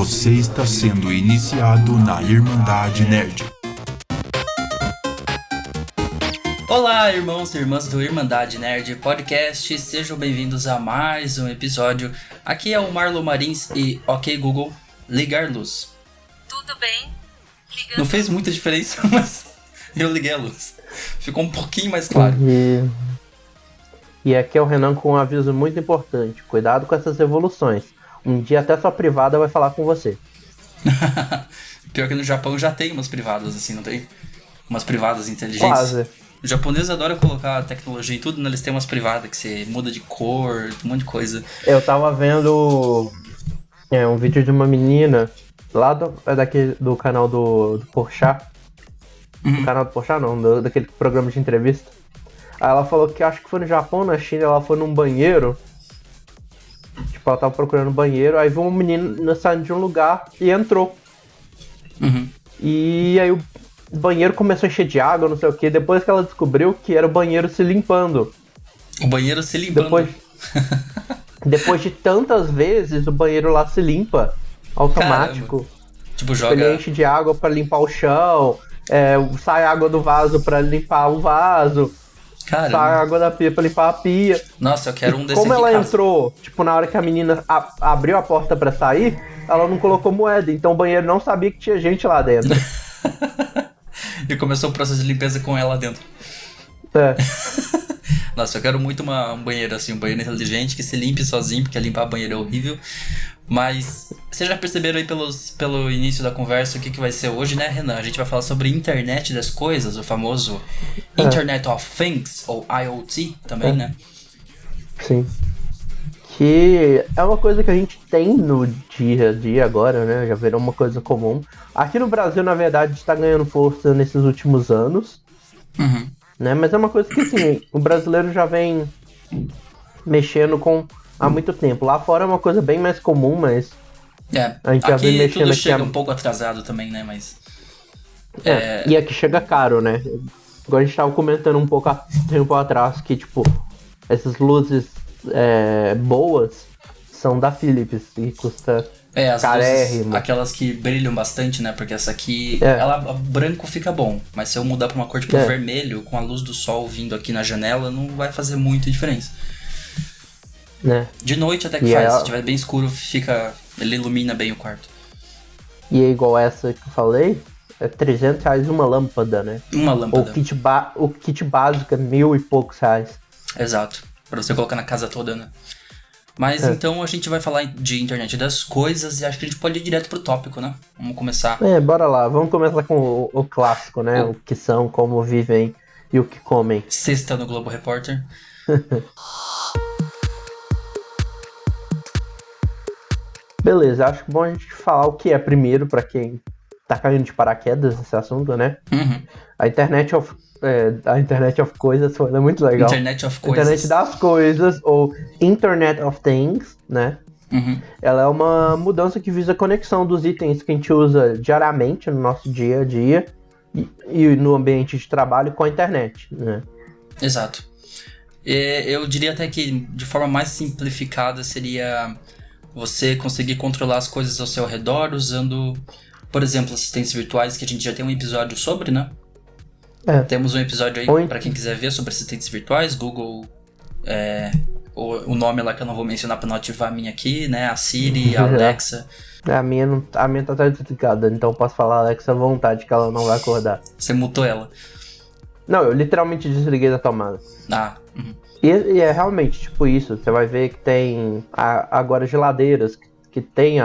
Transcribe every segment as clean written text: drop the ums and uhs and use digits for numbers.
Você está sendo iniciado na Irmandade Nerd. Olá, irmãos e irmãs do Irmandade Nerd Podcast, sejam bem-vindos a mais um episódio. Aqui é o Marlon Marins e OK Google, ligar luz. Tudo bem? Ligando. Não fez muita diferença, mas eu liguei a luz. Ficou um pouquinho mais claro. E aqui é o Renan com um aviso muito importante. Cuidado com essas evoluções. Um dia até sua privada vai falar com você. Pior que no Japão já tem umas privadas assim, não tem? Umas privadas inteligentes. Quase. O japonês adora colocar tecnologia em tudo, né? Eles têm umas privadas que você muda de cor, um monte de coisa. Eu tava vendo um vídeo de uma menina lá do canal do Porchat. Do canal do Porchat não, daquele programa de entrevista. Aí ela falou que acho que foi no Japão, na China, ela foi num banheiro. Tipo, ela tava procurando um banheiro, aí viu um menino saindo de um lugar e entrou. E aí o banheiro começou a encher de água, não sei o que. Depois que ela descobriu que era o banheiro se limpando. O banheiro se limpando. Depois de tantas vezes, o banheiro lá se limpa. Automático. Caramba. Tipo, joga... Ele enche de água pra limpar o chão. Sai água do vaso pra limpar o vaso. Caramba. Sai água da pia pra limpar a pia. Nossa, eu quero um desse Como aqui ela em casa. entrou, tipo, na hora que a menina abriu a porta pra sair, ela não colocou moeda. Então o banheiro não sabia que tinha gente lá dentro. E começou o processo de limpeza com ela dentro. Nossa, eu quero muito um banheiro assim, um banheiro inteligente que se limpe sozinho, porque limpar banheiro é horrível. Mas vocês já perceberam aí pelo início da conversa o que vai ser hoje, né, Renan? A gente vai falar sobre Internet das Coisas, o famoso Internet of Things, ou IoT também, né? Sim. Que é uma coisa que a gente tem no dia a dia agora, né? Já virou uma coisa comum. Aqui no Brasil, na verdade, está ganhando força nesses últimos anos. Né? Mas é uma coisa que, assim, o brasileiro já vem mexendo com há muito tempo. Lá fora é uma coisa bem mais comum, mas a gente já vem aqui mexendo tudo aqui. chega um pouco atrasado também, né? Mas E aqui chega caro, né? Agora a gente tava comentando um pouco há tempo atrás que, tipo, essas luzes boas são da Philips e custa as carérrimo. luzes, aquelas que brilham bastante, né? Porque essa aqui, ela branco fica bom, mas se eu mudar pra uma cor tipo vermelho, com a luz do sol vindo aqui na janela, não vai fazer muita diferença. Né? De noite até que faz, se tiver bem escuro, ele ilumina bem o quarto. E é igual essa que eu falei, é R$300 uma lâmpada, né? Uma lâmpada. O kit básico é R$1.000 e poucos. Exato, pra você colocar na casa toda, né? Mas então a gente vai falar de internet das coisas e acho que a gente pode ir direto pro tópico, né? Vamos começar. Bora lá, vamos começar com o clássico, né? O que são, como vivem e o que comem. Sexta no Globo Repórter. Beleza, acho bom a gente falar o que é primeiro pra quem tá caindo de paraquedas nesse assunto, né? A Internet of Coisas foi muito legal. Internet of Coisas. Internet das Coisas, ou Internet of Things, né? Ela é uma mudança que visa a conexão dos itens que a gente usa diariamente no nosso dia a dia e no ambiente de trabalho com a internet, né? Exato. Eu diria até que de forma mais simplificada seria você conseguir controlar as coisas ao seu redor usando, por exemplo, assistentes virtuais, que a gente já tem um episódio sobre, né? Temos um episódio aí pra quem quiser ver sobre assistentes virtuais, Google, o nome lá que eu não vou mencionar pra não ativar a minha aqui, né? A Siri, a Alexa. A minha tá até desligada, então eu posso falar a Alexa à vontade que ela não vai acordar. Você mutou ela? Não, eu literalmente desliguei da tomada. E é realmente tipo isso, você vai ver que tem agora geladeiras que tem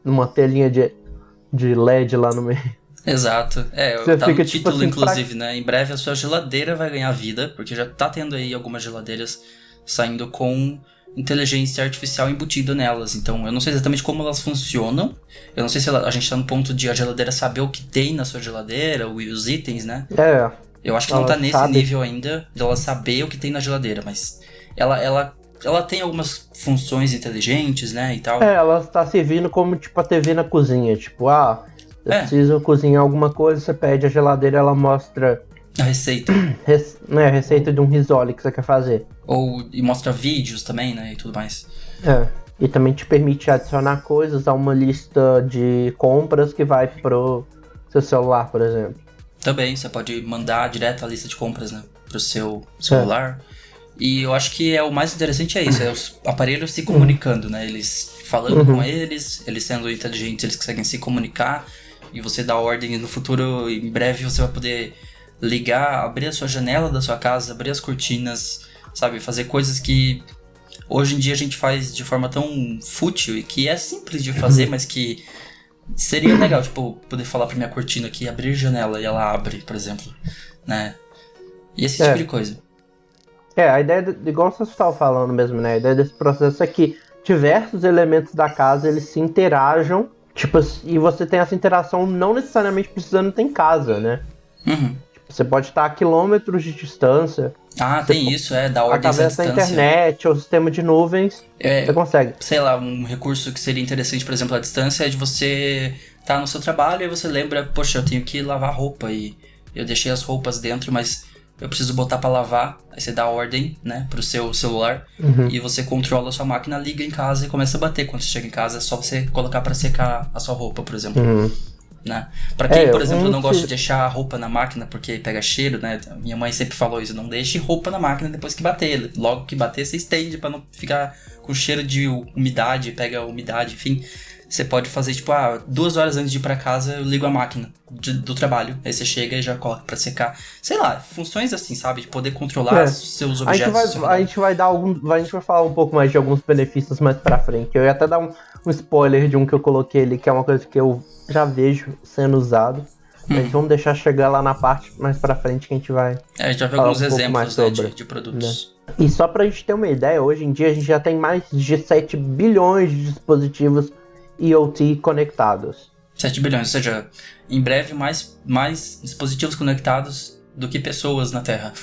uma telinha de LED lá no meio. Exato, você tá fica, no título, tipo assim, inclusive, né? Em breve a sua geladeira vai ganhar vida, porque já tá tendo aí algumas geladeiras saindo com inteligência artificial embutida nelas. Então, eu não sei exatamente como elas funcionam. Eu não sei se a gente tá no ponto de a geladeira saber o que tem na sua geladeira, os itens, né? Eu acho que não tá nesse nível ainda de ela saber o que tem na geladeira, mas ela tem algumas funções inteligentes, né, e tal. Ela tá servindo como, tipo, a TV na cozinha. Tipo, eu preciso cozinhar alguma coisa, você pede a geladeira, ela mostra a receita. A receita de um risole que você quer fazer. E mostra vídeos também, né, e tudo mais. E também te permite adicionar coisas a uma lista de compras que vai pro seu celular, por exemplo. Também, você pode mandar direto a lista de compras, né, pro seu celular. E eu acho que o mais interessante é isso, é os aparelhos se comunicando, né, eles falando com eles sendo inteligentes, eles conseguem se comunicar, e você dá ordem, e no futuro, em breve, você vai poder ligar, abrir a sua janela da sua casa, abrir as cortinas, sabe, fazer coisas que hoje em dia a gente faz de forma tão fútil e que é simples de fazer, mas que seria legal, tipo, poder falar pra minha cortina aqui, abrir janela e ela abre, por exemplo, né? E esse tipo de coisa. A ideia, igual você estava falando mesmo, né? A ideia desse processo é que diversos elementos da casa, eles se interajam, tipo, e você tem essa interação não necessariamente precisando ter em casa, né? Uhum. Tipo, você pode estar a quilômetros de distância. Ah, tem isso, da ordem à através da distância. internet ou sistema de nuvens, você consegue. Sei lá, um recurso que seria interessante, por exemplo, à distância, é de você estar no seu trabalho e você lembra, poxa, eu tenho que lavar roupa e eu deixei as roupas dentro, mas eu preciso botar pra lavar. Aí você dá a ordem, né, pro seu celular e você controla a sua máquina, liga em casa e começa a bater. Quando você chega em casa é só você colocar pra secar a sua roupa, por exemplo. Né? Pra quem, por exemplo, não gosta de deixar a roupa na máquina porque pega cheiro, né? Minha mãe sempre falou isso, não deixe roupa na máquina depois que bater. Logo que bater, você estende pra não ficar com cheiro de umidade, pega a umidade, enfim. Você pode fazer, tipo, 2 horas antes de ir pra casa, eu ligo a máquina do trabalho. Aí você chega e já coloca pra secar. Sei lá, funções assim, sabe? De poder controlar seus objetos. A gente vai falar um pouco mais de alguns benefícios mais pra frente. Eu ia até dar um spoiler de um que eu coloquei ali, que é uma coisa que eu já vejo sendo usado. Mas vamos deixar chegar lá na parte mais pra frente que a gente vai. A gente vai ver alguns exemplos, né, de produtos. Né? E só pra gente ter uma ideia, hoje em dia a gente já tem mais de 7 bilhões de dispositivos IoT conectados. 7 bilhões, ou seja, em breve mais dispositivos conectados do que pessoas na Terra.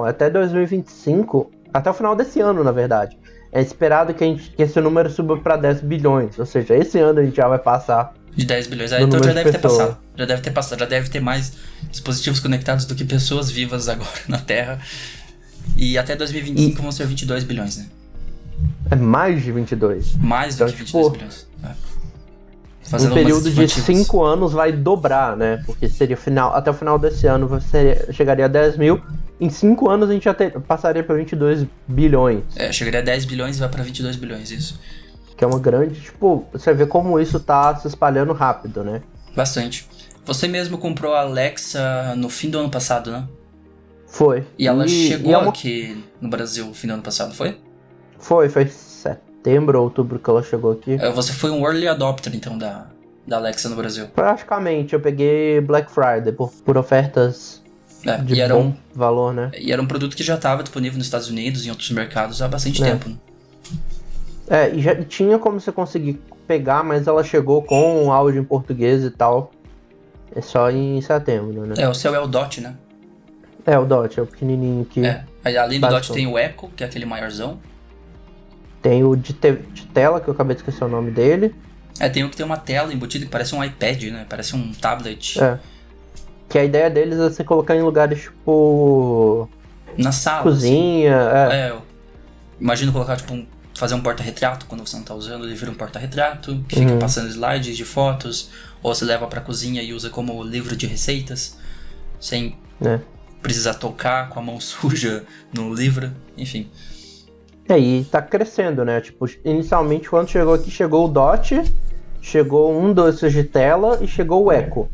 Até 2025, até o final desse ano, na verdade. É esperado que esse número suba para 10 bilhões, ou seja, esse ano a gente já vai passar de 10 bilhões, então já deve ter passado. Já deve ter mais dispositivos conectados do que pessoas vivas agora na Terra. E até 2025 vão ser 22 bilhões, né? É mais de 22. Mais do que 22 bilhões. Um período de 5 anos vai dobrar, né? Porque seria até o final desse ano chegaria a 10 mil. Em 5 anos a gente já passaria para 22 bilhões. Chegaria a 10 bilhões e vai para 22 bilhões, isso. Que é uma grande... Tipo, você vê como isso tá se espalhando rápido, né? Bastante. Você mesmo comprou a Alexa no fim do ano passado, né? Foi. E ela chegou aqui no Brasil no fim do ano passado, foi? Foi setembro, outubro que ela chegou aqui. Você foi um early adopter, então, da Alexa no Brasil? Praticamente, eu peguei Black Friday por ofertas de bom valor, né? E era um produto que já estava disponível nos Estados Unidos e em outros mercados há bastante tempo, né? E já tinha como você conseguir pegar, mas ela chegou com áudio em português e tal. É só em setembro, né? O seu é o Dot, né? O Dot, é o pequenininho aqui. Aí, além do Dot tem o Echo, que é aquele maiorzão. Tem o de tela, que eu acabei de esquecer o nome dele. Tem um que tem uma tela embutida que parece um iPad, né? Parece um tablet. Que a ideia deles é você colocar em lugares tipo... na sala. Cozinha, Imagina colocar, tipo, fazer um porta-retrato quando você não tá usando, ele vira um porta-retrato, que fica passando slides de fotos, ou você leva pra cozinha e usa como livro de receitas, sem precisar tocar com a mão suja no livro, enfim. E tá crescendo, né? Tipo, inicialmente quando chegou aqui, chegou o Dot, chegou um desses de tela e chegou o Echo.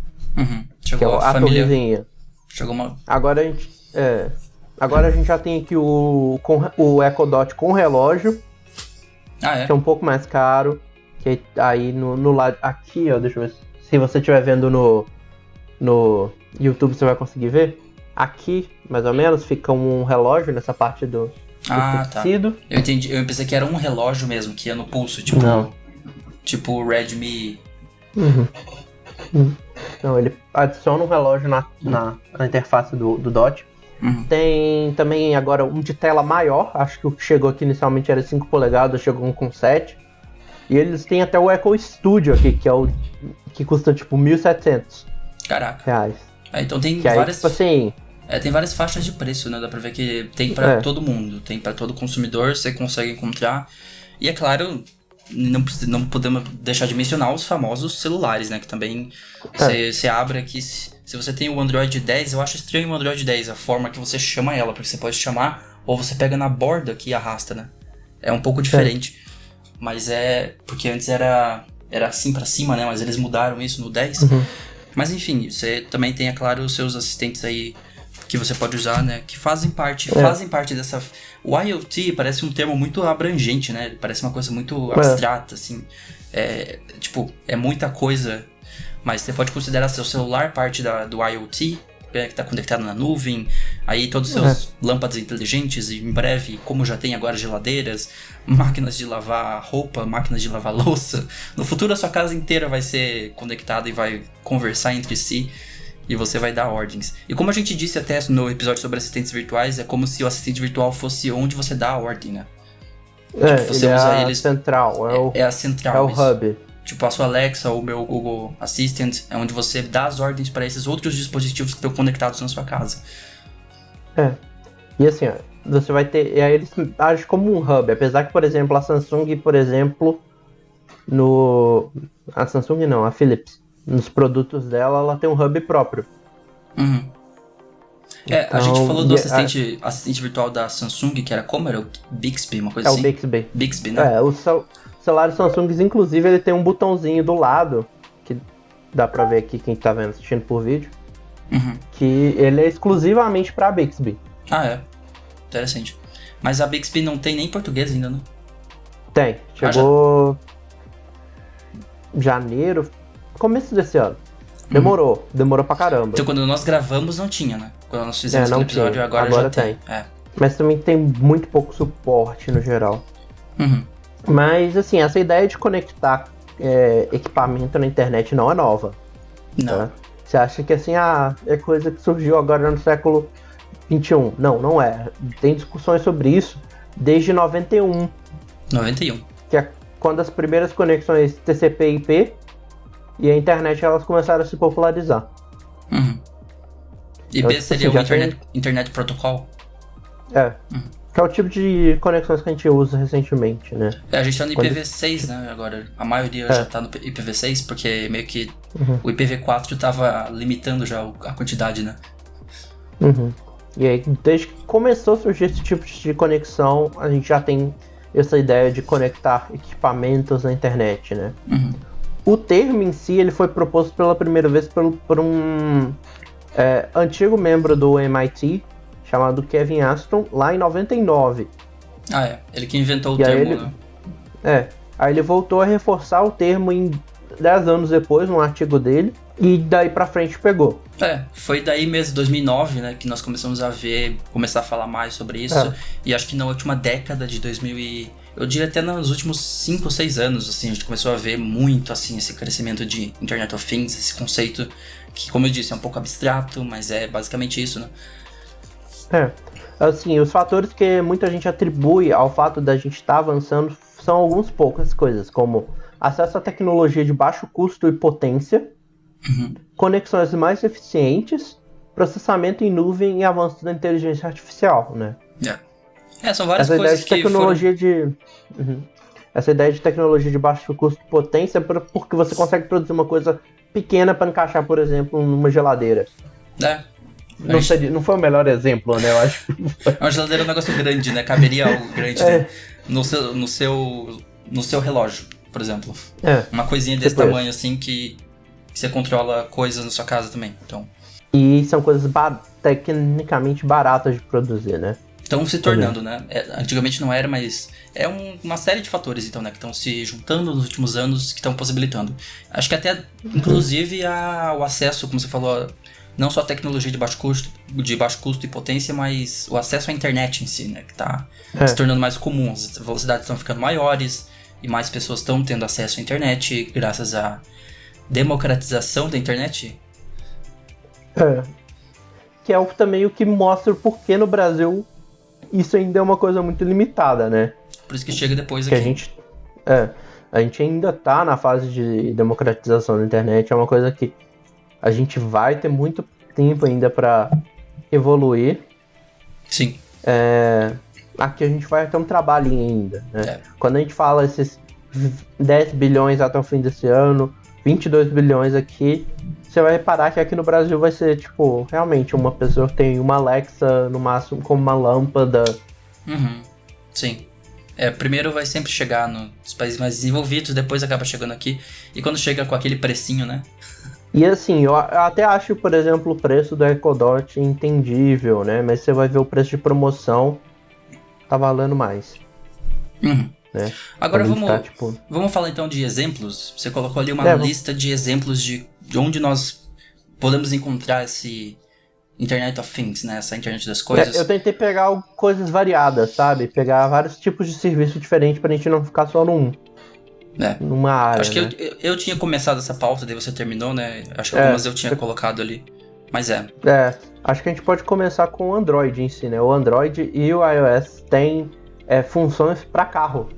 Chegou que é a torrezinha. Chegou uma... Agora a gente já tem aqui o Echo Dot com relógio. Que é um pouco mais caro. Que aí no lado aqui, ó, deixa eu ver se você estiver vendo no YouTube você vai conseguir ver. Aqui, mais ou menos, fica um relógio nessa parte do tecido. Eu entendi, eu pensei que era um relógio mesmo, que ia no pulso, tipo... Não. Tipo o Redmi. Não, ele adiciona um relógio na interface do Dot. Tem também agora um de tela maior, acho que o que chegou aqui inicialmente era 5 polegadas, chegou um com 7. E eles têm até o Echo Studio aqui, que é o que custa tipo R$1.700. Caraca. Então tem que várias... Aí, tipo assim... Tem várias faixas de preço, né? Dá pra ver que tem pra todo mundo, tem pra todo consumidor, você consegue encontrar. E é claro, não podemos deixar de mencionar os famosos celulares, né? Que também você abre aqui. Se você tem o Android 10, eu acho estranho o Android 10, a forma que você chama ela, porque você pode chamar, ou você pega na borda aqui e arrasta, né? É um pouco diferente. Mas porque antes era assim pra cima, né? Mas eles mudaram isso no 10. Mas enfim, você também tem, é claro, os seus assistentes aí que você pode usar, né? Que fazem parte dessa... O IoT parece um termo muito abrangente, né? Parece uma coisa muito abstrata, assim. É muita coisa, mas você pode considerar seu celular parte do IoT, que está conectado na nuvem, aí todos os seus lâmpadas inteligentes, e em breve, como já tem agora geladeiras, máquinas de lavar roupa, máquinas de lavar louça. No futuro a sua casa inteira vai ser conectada e vai conversar entre si, e você vai dar ordens. E como a gente disse até no episódio sobre assistentes virtuais, é como se o assistente virtual fosse onde você dá a ordem, né? Você usa ele central, é a central. É o hub. Tipo, a sua Alexa ou o meu Google Assistant é onde você dá as ordens para esses outros dispositivos que estão conectados na sua casa. E assim, você vai ter... E aí eles agem como um hub. Apesar que, por exemplo, a Samsung, A Samsung não, a Philips. Nos produtos dela, ela tem um hub próprio. A gente falou do assistente virtual da Samsung, que era como? Era o Bixby, uma coisa assim? É o Bixby. Bixby, né? O celular Samsung, inclusive, ele tem um botãozinho do lado, que dá pra ver aqui quem tá assistindo por vídeo, que ele é exclusivamente pra Bixby. Interessante. Mas a Bixby não tem nem português ainda, né? Tem. Chegou janeiro, começo desse ano. Demorou pra caramba. Então quando nós gravamos não tinha, né? Quando nós fizemos aquele episódio, agora já tem. Mas também tem muito pouco suporte no geral. Mas assim, essa ideia de conectar equipamento na internet não é nova. Não. Tá? Você acha que assim, é coisa que surgiu agora no século XXI. Não é. Tem discussões sobre isso desde 91. 91. Que é quando as primeiras conexões TCP e IP e a internet elas começaram a se popularizar. IP seria o Internet Protocol? Que é o tipo de conexões que a gente usa recentemente, né? A gente tá no IPv6, né, agora. A maioria já tá no IPv6, porque meio que o IPv4 tava limitando já a quantidade, né? E aí, desde que começou a surgir esse tipo de conexão, a gente já tem essa ideia de conectar equipamentos na internet, né? O termo em si, ele foi proposto pela primeira vez por um antigo membro do MIT, chamado Kevin Aston, lá em 99. Ele que inventou o termo, né? Aí ele voltou a reforçar o termo 10 anos depois, num artigo dele, e daí pra frente pegou. Foi daí mesmo, 2009, né, que nós começamos começar a falar mais sobre isso, e acho que na última década de 2000 eu diria até nos últimos 5 ou 6 anos, assim, a gente começou a ver muito, assim, esse crescimento de Internet of Things, esse conceito que, como eu disse, é um pouco abstrato, mas é basicamente isso, né? Assim, os fatores que muita gente atribui ao fato da gente estar avançando são algumas poucas coisas, como acesso à tecnologia de baixo custo e potência, conexões mais eficientes, processamento em nuvem e avanço da inteligência artificial, né? São várias essa coisas ideia de tecnologia Essa ideia de tecnologia de baixo custo e potência porque você consegue produzir uma coisa pequena para encaixar, por exemplo, numa geladeira. Não foi o melhor exemplo, né? Eu acho. Uma geladeira é um negócio grande, né? Caberia algo grande, né? No seu relógio, por exemplo. Uma coisinha desse tamanho, assim, que você controla coisas na sua casa também. Então. E são coisas tecnicamente baratas de produzir, né? Estão se tornando, né? Antigamente não era, mas é uma série de fatores, então, né? Que estão se juntando nos últimos anos, que estão possibilitando. Acho que até, inclusive, o acesso, como você falou, não só a tecnologia de baixo custo e potência, mas o acesso à internet em si, né? Que está se tornando mais comum. As velocidades estão ficando maiores e mais pessoas estão tendo acesso à internet graças à democratização da internet. Que é também o que mostra o porquê no Brasil isso ainda é uma coisa muito limitada, né? Por isso que chega depois que aqui. A gente ainda tá na fase de democratização da internet, é uma coisa que a gente vai ter muito tempo ainda pra evoluir. Sim. Aqui a gente vai ter um trabalhinho ainda, né? É. Quando a gente fala esses 10 bilhões até o fim desse ano, 22 bilhões aqui, você vai reparar que aqui no Brasil vai ser, tipo, realmente uma pessoa que tem uma Alexa, no máximo, como uma lâmpada. Sim. Primeiro vai sempre chegar nos países mais desenvolvidos, depois acaba chegando aqui. E quando chega com aquele precinho, né? E assim, eu até acho, por exemplo, o preço do Echo Dot entendível, né? Mas você vai ver o preço de promoção, tá valendo mais. Né? Agora Quando a gente vamos falar então de exemplos. Você colocou ali uma lista de exemplos de onde nós podemos encontrar esse Internet of Things, né? Essa internet das coisas. Eu tentei pegar coisas variadas, sabe? Pegar vários tipos de serviço diferentes pra gente não ficar só numa área. Acho que né? eu tinha começado essa pauta, daí você terminou, né? Acho que algumas eu tinha colocado ali. Mas acho que a gente pode começar com o Android em si, né? O Android e o iOS têm funções pra carro.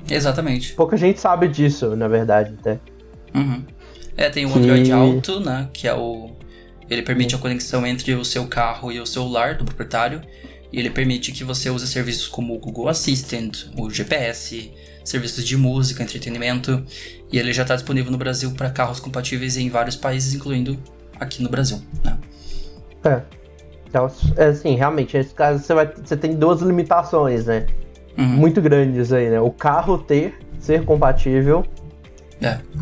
Exatamente. Pouca gente sabe disso, na verdade, até. Tem o Android Auto, né? Que é ele permite a conexão entre o seu carro e o celular do proprietário. E ele permite que você use serviços como o Google Assistant, o GPS, serviços de música, entretenimento. E ele já está disponível no Brasil para carros compatíveis em vários países, incluindo aqui no Brasil, né? Então, assim, realmente, nesse caso você tem duas limitações, né? Muito grandes aí, né? O carro ser compatível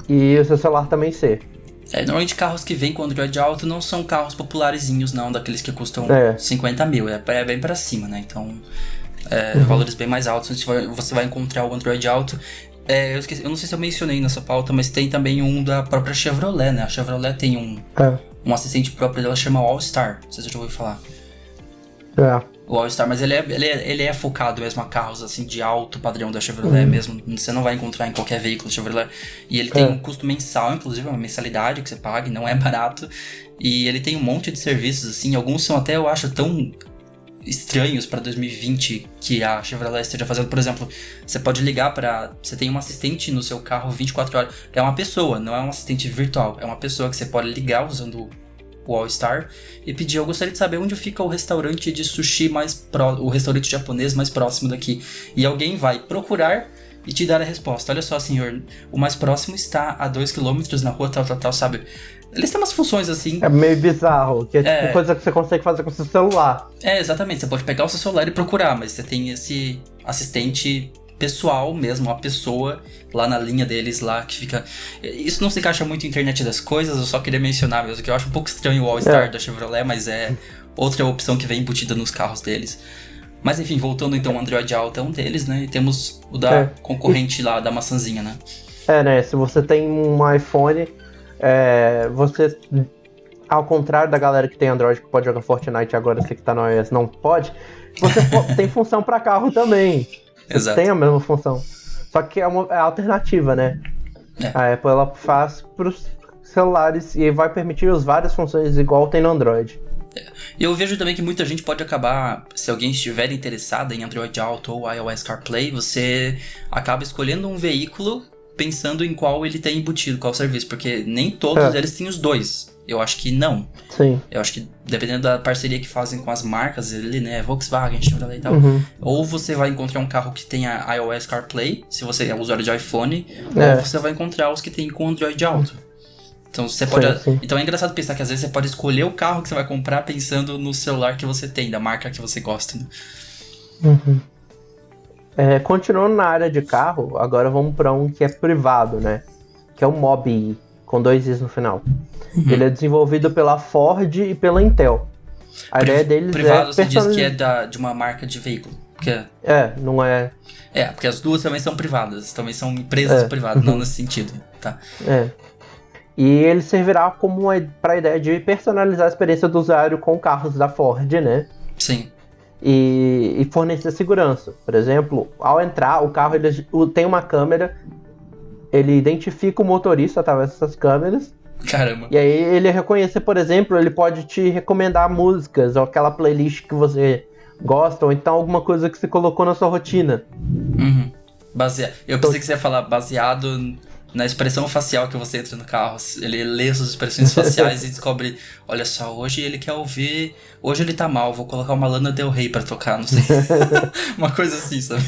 e o seu celular também ser. Normalmente carros que vêm com Android Auto não são carros popularizinhos, não, daqueles que custam 50 mil, é bem pra cima, né? Então, valores bem mais altos, você vai encontrar o Android Auto. Eu não sei se eu mencionei nessa pauta, mas tem também um da própria Chevrolet, né? A Chevrolet tem um assistente próprio dela, chama All Star, não sei se você já ouviu falar. O All Star, mas ele é focado mesmo a carros assim de alto padrão da Chevrolet mesmo. Você não vai encontrar em qualquer veículo da Chevrolet. E ele tem um custo mensal, inclusive, uma mensalidade que você paga, não é barato. E ele tem um monte de serviços, assim, alguns são até, eu acho, tão estranhos para 2020 que a Chevrolet esteja fazendo. Por exemplo, você pode ligar você tem um assistente no seu carro 24 horas. É uma pessoa, não é um assistente virtual. É uma pessoa que você pode ligar usando o All Star e pedir: eu gostaria de saber onde fica o restaurante de sushi o restaurante japonês mais próximo daqui. E alguém vai procurar e te dar a resposta. Olha só, senhor, o mais próximo está a 2 km na rua tal, sabe? Eles têm umas funções assim. É meio bizarro, que é tipo coisa que você consegue fazer com o seu celular. Exatamente, você pode pegar o seu celular e procurar, mas você tem esse assistente pessoal mesmo, uma pessoa lá na linha deles lá que fica... Isso não se encaixa muito em internet das coisas, eu só queria mencionar mesmo, que eu acho um pouco estranho o All Star da Chevrolet, mas é outra opção que vem embutida nos carros deles. Mas enfim, voltando então, o Android Auto é um deles, né? E temos o da concorrente lá, da maçãzinha, né? Né? Se você tem um iPhone, você... Ao contrário da galera que tem Android que pode jogar Fortnite agora, você que tá no iOS não pode, você tem função pra carro também. Exato. Tem a mesma função. Só que é alternativa, né? A Apple ela faz pros celulares e vai permitir as várias funções igual tem no Android. E eu vejo também que muita gente pode acabar, se alguém estiver interessado em Android Auto ou iOS CarPlay, você acaba escolhendo um veículo pensando em qual ele tem embutido, qual serviço, porque nem todos eles têm os dois. Eu acho que não. Sim. Eu acho que dependendo da parceria que fazem com as marcas ali, né, Volkswagen, Chevrolet e tal, ou você vai encontrar um carro que tenha iOS CarPlay, se você é usuário de iPhone, ou você vai encontrar os que tem com Android Auto. Então você pode. Então é engraçado pensar que às vezes você pode escolher o carro que você vai comprar pensando no celular que você tem, da marca que você gosta, né? Continuando na área de carro, agora vamos para um que é privado, né? Que é o Mobi, com 2 i's no final. Ele é desenvolvido pela Ford e pela Intel. A ideia deles privado, você diz que é de uma marca de veículo. Porque... não é... porque as duas também são privadas, também são empresas privadas, não nesse sentido, tá? E ele servirá como para a ideia de personalizar a experiência do usuário com carros da Ford, né? Sim. E fornecer segurança. Por exemplo, ao entrar, o carro ele tem uma câmera, ele identifica o motorista através dessas câmeras. Caramba. E aí ele reconhecer, por exemplo, ele pode te recomendar músicas ou aquela playlist que você gosta, ou então alguma coisa que você colocou na sua rotina. Eu pensei que você ia falar baseado na expressão facial que você entra no carro. Ele lê suas expressões faciais e descobre, olha só, hoje ele quer ouvir, hoje ele tá mal, vou colocar uma Lana Del Rey pra tocar, não sei. Uma coisa assim, sabe?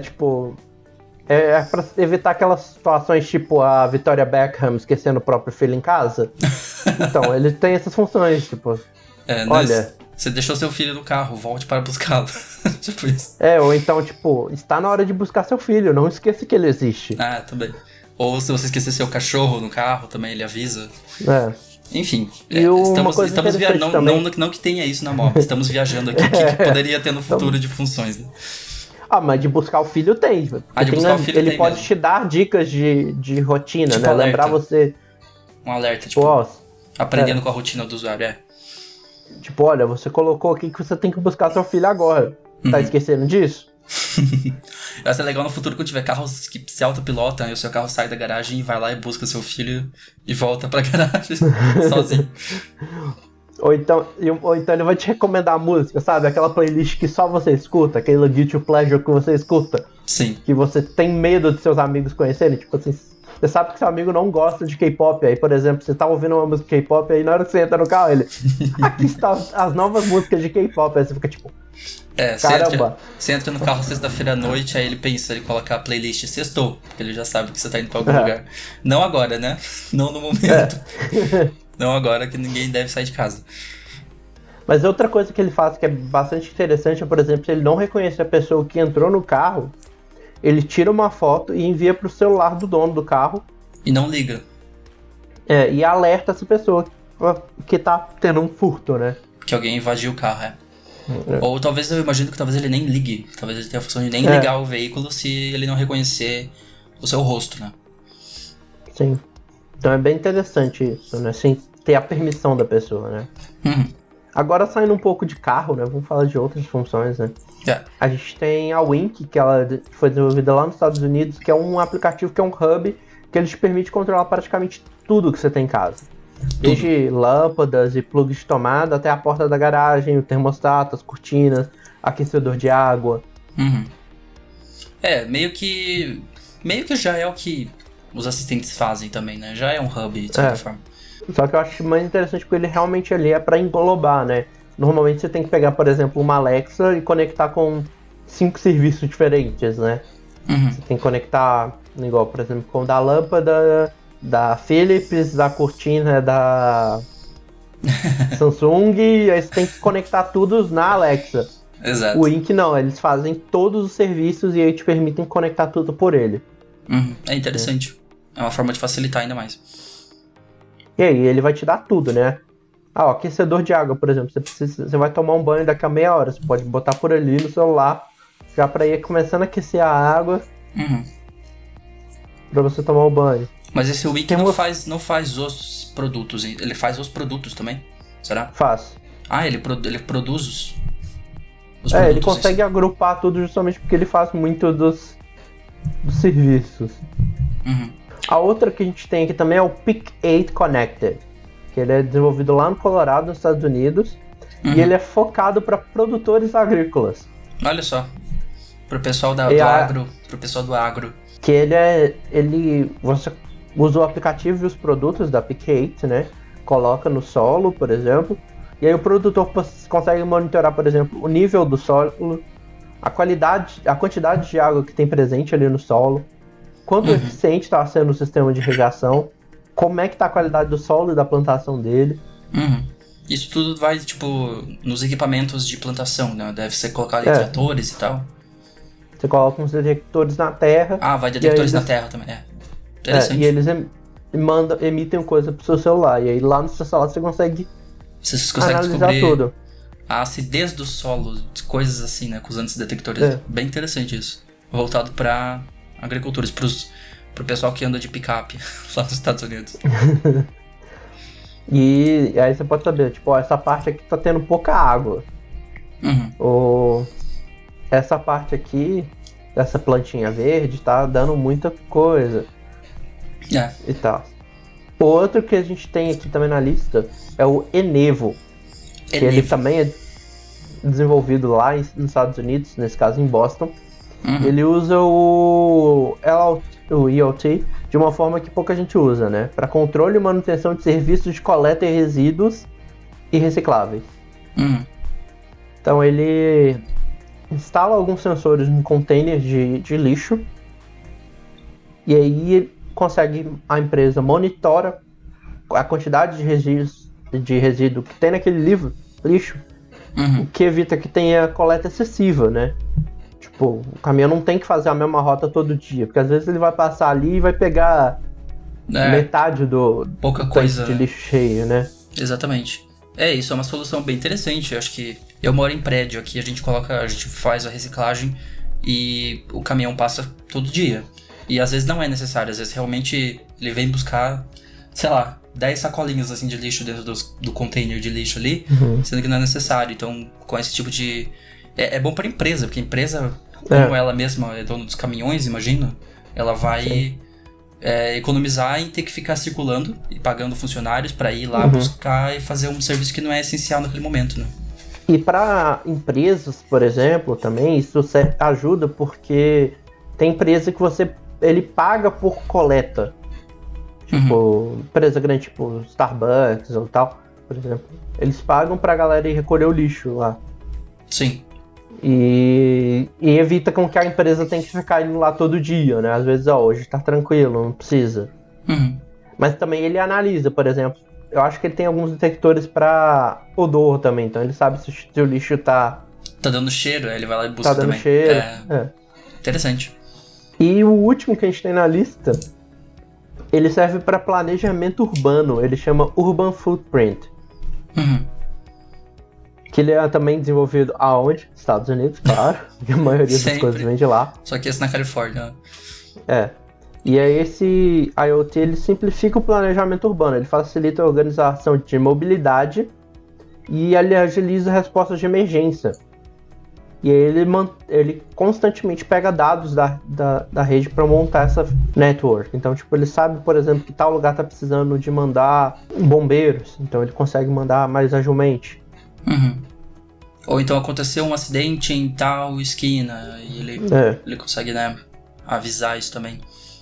Tipo... É pra evitar aquelas situações tipo a Victoria Beckham esquecendo o próprio filho em casa. Então, ele tem essas funções, tipo... olha... Você deixou seu filho no carro, volte para buscá-lo. Tipo isso. Ou então, tipo, está na hora de buscar seu filho, não esqueça que ele existe. Ah, também. Ou se você esquecer seu cachorro no carro, também ele avisa. Enfim, estamos viajando. Não que tenha isso na mob, estamos viajando aqui, que poderia ter no futuro de funções, né? Mas de buscar o filho tem. De buscar o filho ele tem pode mesmo. te dar dicas de rotina, Tipo né? alerta. Lembrar você. Um alerta, tipo, aprendendo com a rotina do usuário, Tipo, olha, você colocou aqui que você tem que buscar seu filho agora. Tá esquecendo disso? Vai ser legal no futuro quando tiver carros que se autopilotam e o seu carro sai da garagem e vai lá e busca seu filho e volta pra garagem sozinho. Ou então ele vai te recomendar a música, sabe? Aquela playlist que só você escuta, aquele guilty pleasure que você escuta. Sim. Que você tem medo de seus amigos conhecerem. Tipo assim, você sabe que seu amigo não gosta de K-pop. Aí, por exemplo, você tá ouvindo uma música K-pop, aí na hora que você entra no carro, ele... Aqui estão as novas músicas de K-pop. Aí você fica tipo... caramba. Você entra no carro sexta-feira à noite, aí ele coloca a playlist sextou, porque ele já sabe que você tá indo pra algum lugar. Não agora, né? Não no momento. Não agora, que ninguém deve sair de casa. Mas outra coisa que ele faz que é bastante interessante é, por exemplo, se ele não reconhecer a pessoa que entrou no carro, ele tira uma foto e envia pro celular do dono do carro. E não liga. E alerta essa pessoa que tá tendo um furto, né? Que alguém invadiu o carro, Ou talvez, eu imagino que talvez ele nem ligue. Talvez ele tenha a função de nem ligar o veículo se ele não reconhecer o seu rosto, né? Sim. Então é bem interessante isso, né? Sem ter a permissão da pessoa, né? Agora, saindo um pouco de carro, né? Vamos falar de outras funções, né? A gente tem a Wink, que ela foi desenvolvida lá nos Estados Unidos, que é um aplicativo, que é um hub, que ele te permite controlar praticamente tudo que você tem em casa. Desde lâmpadas e plugs de tomada até a porta da garagem, o termostato, as cortinas, aquecedor de água. Meio que já é o que os assistentes fazem também, né? Já é um hub, de certa forma. Só que eu acho mais interessante porque ele realmente ali é pra englobar, né? Normalmente você tem que pegar, por exemplo, uma Alexa e conectar com 5 serviços diferentes, né? Você tem que conectar, igual, por exemplo, com o da lâmpada, da Philips, da cortina da Samsung, e aí você tem que conectar tudo na Alexa. Exato. O Wink não, eles fazem todos os serviços e aí te permitem conectar tudo por ele. É interessante. É uma forma de facilitar ainda mais. E aí ele vai te dar tudo, né? O aquecedor de água, por exemplo, você vai tomar um banho daqui a meia hora, você pode botar por ali no celular, já pra ir começando a aquecer a água, pra você tomar o banho. Mas esse Wiki não faz os produtos, ele faz os produtos também? Será? Faz. Ele produz os produtos. Ele consegue agrupar tudo justamente porque ele faz muito dos serviços. A outra que a gente tem aqui também é o Pick 8 Connected, que ele é desenvolvido lá no Colorado, nos Estados Unidos, e ele é focado para produtores agrícolas. Olha só, pro pessoal do agro. Que você usa o aplicativo e os produtos da Pick 8, né? Coloca no solo, por exemplo, e aí o produtor consegue monitorar, por exemplo, o nível do solo, a quantidade de água que tem presente ali no solo, quanto eficiente está sendo o sistema de irrigação, como é que tá a qualidade do solo e da plantação dele. Isso tudo vai, nos equipamentos de plantação, né? Deve ser colocado em tratores e tal. Você coloca uns detectores na terra. Vai detectores na terra também, Interessante. E eles emitem coisa pro seu celular. E aí lá no seu celular você consegue analisar descobrir tudo. A acidez do solo, coisas assim, né? Usando esses detectores. Bem interessante isso. Voltado pra agricultores, pro pessoal que anda de picape lá nos Estados Unidos. E aí você pode saber, essa parte aqui tá tendo pouca água. Ou essa parte aqui, essa plantinha verde, tá dando muita coisa. E tal. O outro que a gente tem aqui também na lista é o Enevo. Que ele também é desenvolvido lá nos Estados Unidos, nesse caso em Boston. Ele usa o o IoT, de uma forma que pouca gente usa, né? Para controle e manutenção de serviços de coleta e resíduos e recicláveis. Então ele instala alguns sensores em containers de lixo e aí a empresa monitora a quantidade de resíduo que tem naquele lixo, o que evita que tenha coleta excessiva, né? Tipo, o caminhão não tem que fazer a mesma rota todo dia, porque às vezes ele vai passar ali e vai pegar metade do pouca tanque coisa de lixo cheio, né? Exatamente. Isso é uma solução bem interessante. Eu acho que eu moro em prédio aqui, a gente faz a reciclagem e o caminhão passa todo dia. E às vezes não é necessário, às vezes realmente ele vem buscar, sei lá, 10 sacolinhas assim de lixo dentro do container de lixo ali, sendo que não é necessário. Então, com esse tipo de... É bom para a empresa, porque a empresa, como ela mesma é dona dos caminhões, imagino, ela vai economizar em ter que ficar circulando e pagando funcionários para ir lá buscar e fazer um serviço que não é essencial naquele momento, né? E para empresas, por exemplo, também isso ajuda, porque tem empresa que ele paga por coleta. Tipo, empresa grande, tipo Starbucks ou tal, por exemplo. Eles pagam pra galera ir recolher o lixo lá. Sim. E evita com que a empresa tenha que ficar indo lá todo dia, né? Às vezes, hoje tá tranquilo, não precisa. Mas também ele analisa, por exemplo. Eu acho que ele tem alguns detectores pra odor também, então ele sabe se o lixo tá dando cheiro, ele vai lá e busca dando também. Cheiro. Interessante. E o último que a gente tem na lista, ele serve para planejamento urbano, ele chama Urban Footprint. Que ele é também desenvolvido aonde? Estados Unidos, claro. A maioria das coisas vem de lá. Só que esse na Califórnia. E aí esse IoT, ele simplifica o planejamento urbano, ele facilita a organização de mobilidade e ele agiliza respostas de emergência. E aí ele constantemente pega dados da rede para montar essa network. Então, tipo, ele sabe, por exemplo, que tal lugar tá precisando de mandar bombeiros. Então ele consegue mandar mais agilmente. Ou então aconteceu um acidente em tal esquina e ele consegue, né, avisar isso também.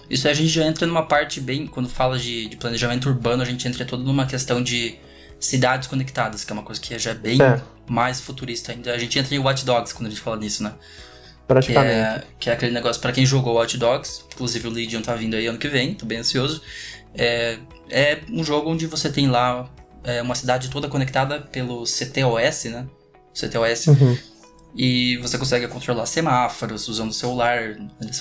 Isso aí a gente já entra numa parte bem... Quando fala de planejamento urbano, a gente entra toda numa questão de cidades conectadas, que é uma coisa que já é bem mais futurista ainda. A gente entra em Watch Dogs quando a gente fala nisso, né? Praticamente. Que é aquele negócio, pra quem jogou Watch Dogs, inclusive o Legion tá vindo aí ano que vem, tô bem ansioso. É um jogo onde você tem lá uma cidade toda conectada pelo CTOS, né? CTOS. E você consegue controlar semáforos usando o celular. Eles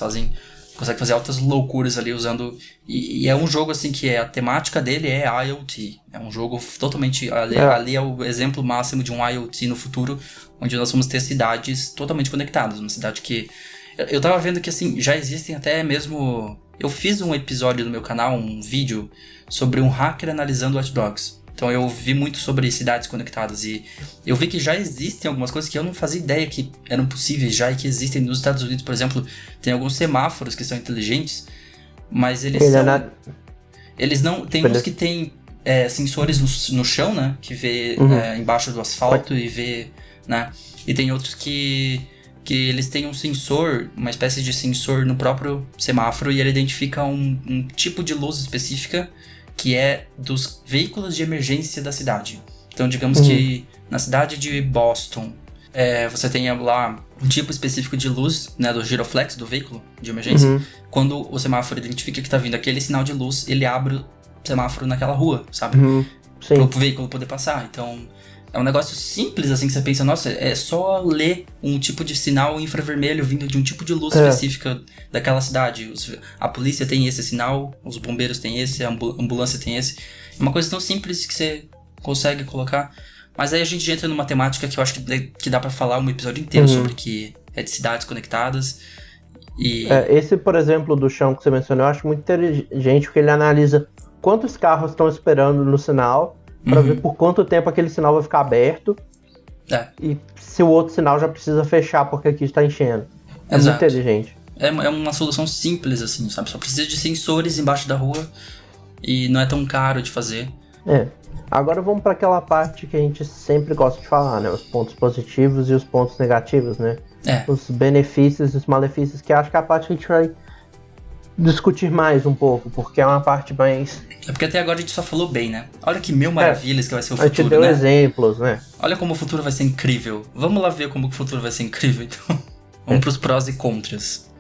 consegue fazer altas loucuras ali usando... E é um jogo assim que a temática dele é IoT. É um jogo totalmente... Ali é o exemplo máximo de um IoT no futuro, onde nós vamos ter cidades totalmente conectadas. Uma cidade que... Eu tava vendo que assim, já existem até mesmo... Eu fiz um episódio no meu canal, um vídeo, sobre um hacker analisando Watch Dogs. Então eu vi muito sobre cidades conectadas e eu vi que já existem algumas coisas que eu não fazia ideia que eram possíveis já e que existem nos Estados Unidos, por exemplo, tem alguns semáforos que são inteligentes, mas eles não... Tem uns que tem sensores no chão, né, que vê embaixo do asfalto e vê, né, e tem outros que eles têm um sensor, uma espécie de sensor no próprio semáforo e ele identifica um tipo de luz específica que é dos veículos de emergência da cidade. Então, digamos que na cidade de Boston, você tem lá um tipo específico de luz, né, do giroflex, do veículo de emergência. Quando o semáforo identifica que tá vindo aquele sinal de luz, ele abre o semáforo naquela rua, sabe? Para o veículo poder passar. Então, é um negócio simples, assim, que você pensa, nossa, é só ler um tipo de sinal infravermelho vindo de um tipo de luz específica daquela cidade. A polícia tem esse sinal, os bombeiros têm esse, a ambulância tem esse. É uma coisa tão simples que você consegue colocar. Mas aí a gente entra numa temática que eu acho que dá pra falar um episódio inteiro sobre, que é de cidades conectadas. E... esse, por exemplo, do chão que você mencionou, eu acho muito inteligente, porque ele analisa quantos carros estão esperando no sinal, pra ver por quanto tempo aquele sinal vai ficar aberto. E se o outro sinal já precisa fechar porque aqui está enchendo. É muito inteligente. É uma solução simples, assim, sabe? Só precisa de sensores embaixo da rua e não é tão caro de fazer. Agora vamos para aquela parte que a gente sempre gosta de falar, né? Os pontos positivos e os pontos negativos, né? Os benefícios e os malefícios, que acho que é a parte que a gente vai discutir mais um pouco, porque é uma parte mais... É porque até agora a gente só falou bem, né? Olha que mil maravilhas que vai ser o A gente futuro, deu né? exemplos, né? Olha como o futuro vai ser incrível. Vamos lá ver como o futuro vai ser incrível, então. Vamos pros prós e contras.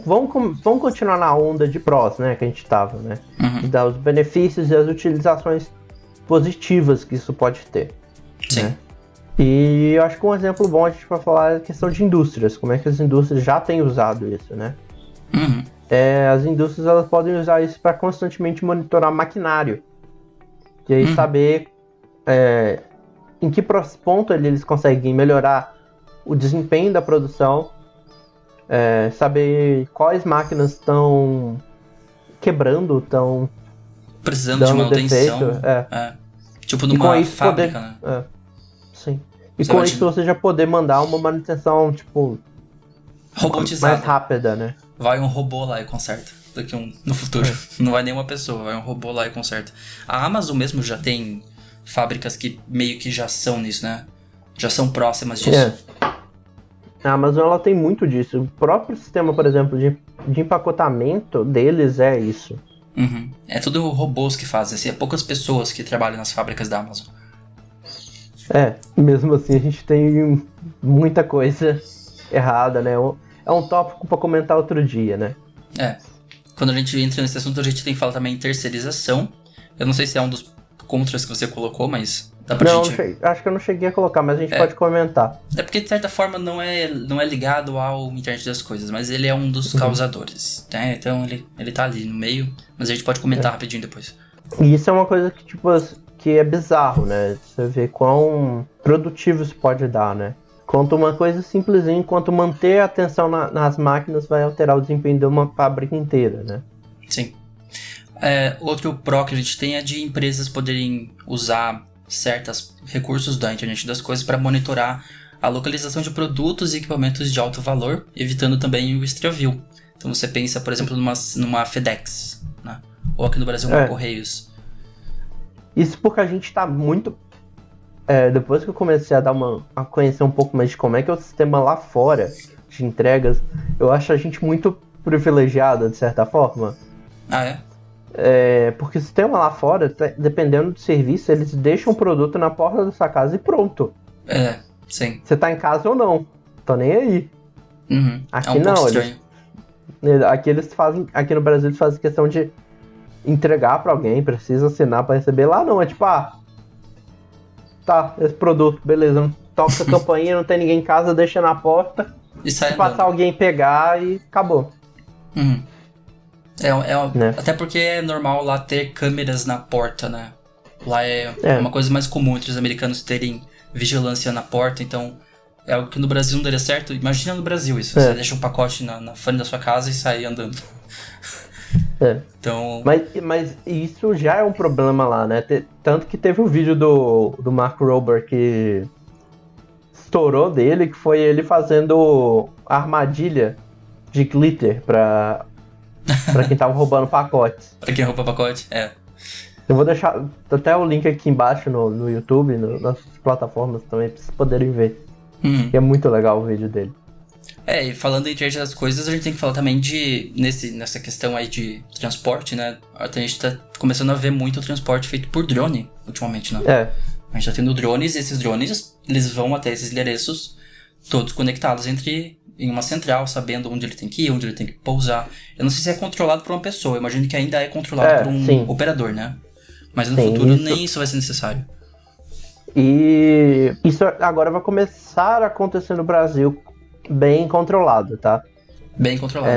Vamos continuar na onda de prós, né, que a gente tava, né? Uhum. De dar os benefícios e as utilizações positivas que isso pode ter. Sim. Né? E eu acho que um exemplo bom a gente vai falar é a questão de indústrias, como é que as indústrias já têm usado isso, né? Uhum. As indústrias elas podem usar isso para constantemente monitorar maquinário. E aí saber em que ponto eles conseguem melhorar o desempenho da produção, saber quais máquinas estão quebrando, estão Precisando de dando manutenção. defeito. Tipo E numa com isso fábrica, né? Sim. E Você com imagina- isso você já poder mandar uma manutenção, tipo, Robotizada. mais rápida, né? Vai um robô lá e conserta. No futuro. Não vai nenhuma pessoa, vai um robô lá e conserta. A Amazon mesmo já tem fábricas que meio que já são nisso, né? Já são próximas disso. A Amazon ela tem muito disso. O próprio sistema, por exemplo, de empacotamento deles é isso. Uhum. É tudo robôs que fazem, assim, é poucas pessoas que trabalham nas fábricas da Amazon. Mesmo assim a gente tem muita coisa errada, né? É um tópico para comentar outro dia, né? Quando a gente entra nesse assunto, a gente tem que falar também em terceirização. Eu não sei se é um dos contras que você colocou, mas dá pra gente... Acho que eu não cheguei a colocar, mas a gente pode comentar. É porque, de certa forma, não é ligado ao internet das coisas, mas ele é um dos causadores, né? Então, ele tá ali no meio, mas a gente pode comentar rapidinho depois. E isso é uma coisa que, tipo, que é bizarro, né? Você vê quão produtivo isso pode dar, né? Quanto uma coisa simplesinha, enquanto manter a atenção nas máquinas vai alterar o desempenho de uma fábrica inteira, né? Sim. Outro pró que a gente tem é de empresas poderem usar certos recursos da internet das coisas para monitorar a localização de produtos e equipamentos de alto valor, evitando também o extravio. Então você pensa, por exemplo, numa FedEx, né? Ou aqui no Brasil, uma Correios. Isso porque a gente tá muito... depois que eu comecei a conhecer um pouco mais de como é que é o sistema lá fora de entregas, eu acho a gente muito privilegiado, de certa forma. Ah, é? Porque o sistema lá fora, dependendo do serviço, eles deixam o produto na porta da sua casa e pronto. Sim. Você tá em casa ou não, tô nem aí. Uhum. Aqui é um não, pouco estranho. Aqui no Brasil eles fazem questão de entregar pra alguém, precisa assinar pra receber. Lá não, é tipo, tá, esse produto, beleza, toca a campainha, não tem ninguém em casa, deixa na porta, E sai se passar andando. alguém pegar e acabou. Uhum. Né? Até porque é normal lá ter câmeras na porta, né? Lá é uma coisa mais comum entre os americanos terem vigilância na porta, então é algo que no Brasil não daria certo. Imagina no Brasil isso, você deixa um pacote na frente da sua casa e sai andando. Então... Mas isso já é um problema lá, né? Tanto que teve um vídeo do Mark Rober que estourou dele, que foi ele fazendo armadilha de glitter pra quem tava roubando pacotes. Pra quem rouba pacote, Eu vou deixar até o link aqui embaixo no YouTube, nas plataformas também, pra vocês poderem ver. Uhum. Que é muito legal o vídeo dele. E falando em internet das coisas, a gente tem que falar também nessa questão aí de transporte, né? A gente tá começando a ver muito transporte feito por drone, ultimamente, né? A gente tá tendo drones, e esses drones, eles vão até esses endereços, todos conectados em uma central, sabendo onde ele tem que ir, onde ele tem que pousar. Eu não sei se é controlado por uma pessoa, eu imagino que ainda é controlado por um operador, né? Mas no futuro nem isso vai ser necessário. E isso agora vai começar a acontecer no Brasil bem controlado, tá? Bem controlado.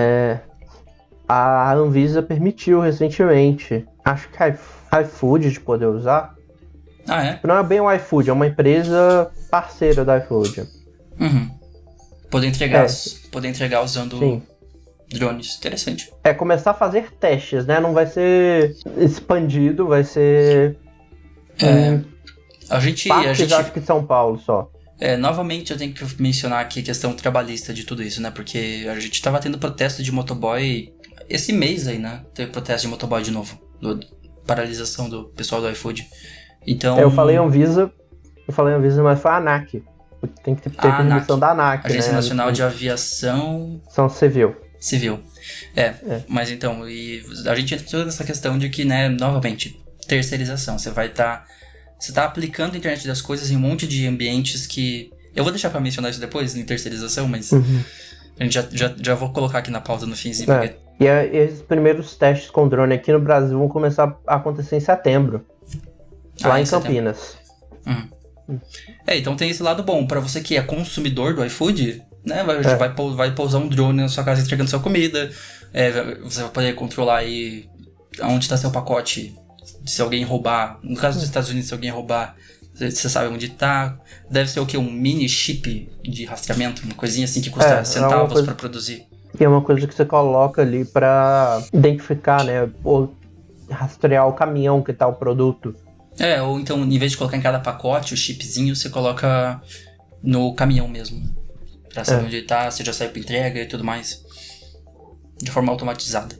A Anvisa permitiu recentemente, acho que a iFood de poder usar. Ah, é? Não é bem o iFood, é uma empresa parceira da iFood. Uhum. Poder entregar usando drones. Interessante. Começar a fazer testes, né? Não vai ser expandido, vai ser... A gente acho que São Paulo só. Novamente eu tenho que mencionar aqui a questão trabalhista de tudo isso, né? Porque a gente tava tendo protesto de motoboy esse mês aí, né? Teve protesto de motoboy de novo. Paralisação do pessoal do iFood. Então... Eu falei Anvisa, mas foi a ANAC. Tem que ter permissão da ANAC, Agência né? Nacional de Aviação... Civil. Mas então, e a gente entra toda nessa questão de que, né, novamente, terceirização. Você tá aplicando a internet das coisas em um monte de ambientes que... Eu vou deixar pra mencionar isso depois, em terceirização, mas a gente já vou colocar aqui na pauta no finzinho. Porque... E esses primeiros testes com drone aqui no Brasil vão começar a acontecer em setembro. Lá em Campinas. Então tem esse lado bom. Pra você que é consumidor do iFood, né, vai pousar um drone na sua casa entregando sua comida. Você vai poder controlar aí onde tá seu pacote. Se alguém roubar. No caso dos Estados Unidos, se alguém roubar, você sabe onde tá. Deve ser o quê? Um mini chip de rastreamento? Uma coisinha assim que custa centavos pra produzir. E é uma coisa que você coloca ali pra identificar, né? Ou rastrear o caminhão que tá o produto. Ou então, em vez de colocar em cada pacote o chipzinho, você coloca no caminhão mesmo. Pra saber onde ele tá, se já saiu pra entrega e tudo mais. De forma automatizada.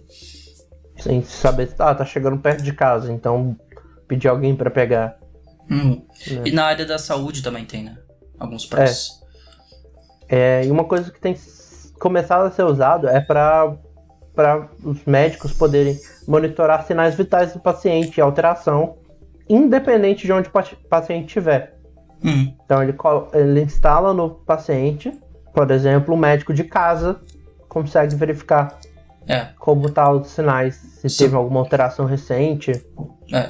Sem saber se tá chegando perto de casa, então pedir alguém pra pegar. E na área da saúde também tem, né? Alguns prós. E uma coisa que tem começado a ser usado é para os médicos poderem monitorar sinais vitais do paciente e alteração, independente de onde o paciente estiver. Então ele instala no paciente, por exemplo, o médico de casa consegue verificar como tá os sinais, se teve alguma alteração recente.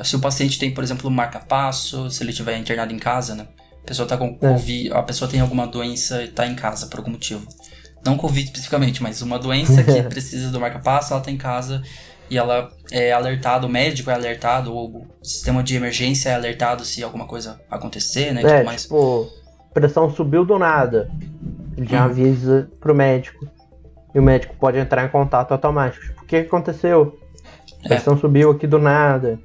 Se o paciente tem, por exemplo, um marca-passo, se ele estiver internado em casa, né? A pessoa tá com Covid, a pessoa tem alguma doença e tá em casa por algum motivo. Não Covid especificamente, mas uma doença que precisa do marca-passo, ela tá em casa e ela é alertada, o médico é alertado, ou o sistema de emergência é alertado se alguma coisa acontecer, né? E tudo mais. Tipo, pressão subiu do nada. Ele já avisa pro médico. E o médico pode entrar em contato automático. Tipo, o que aconteceu? A pressão subiu aqui do nada.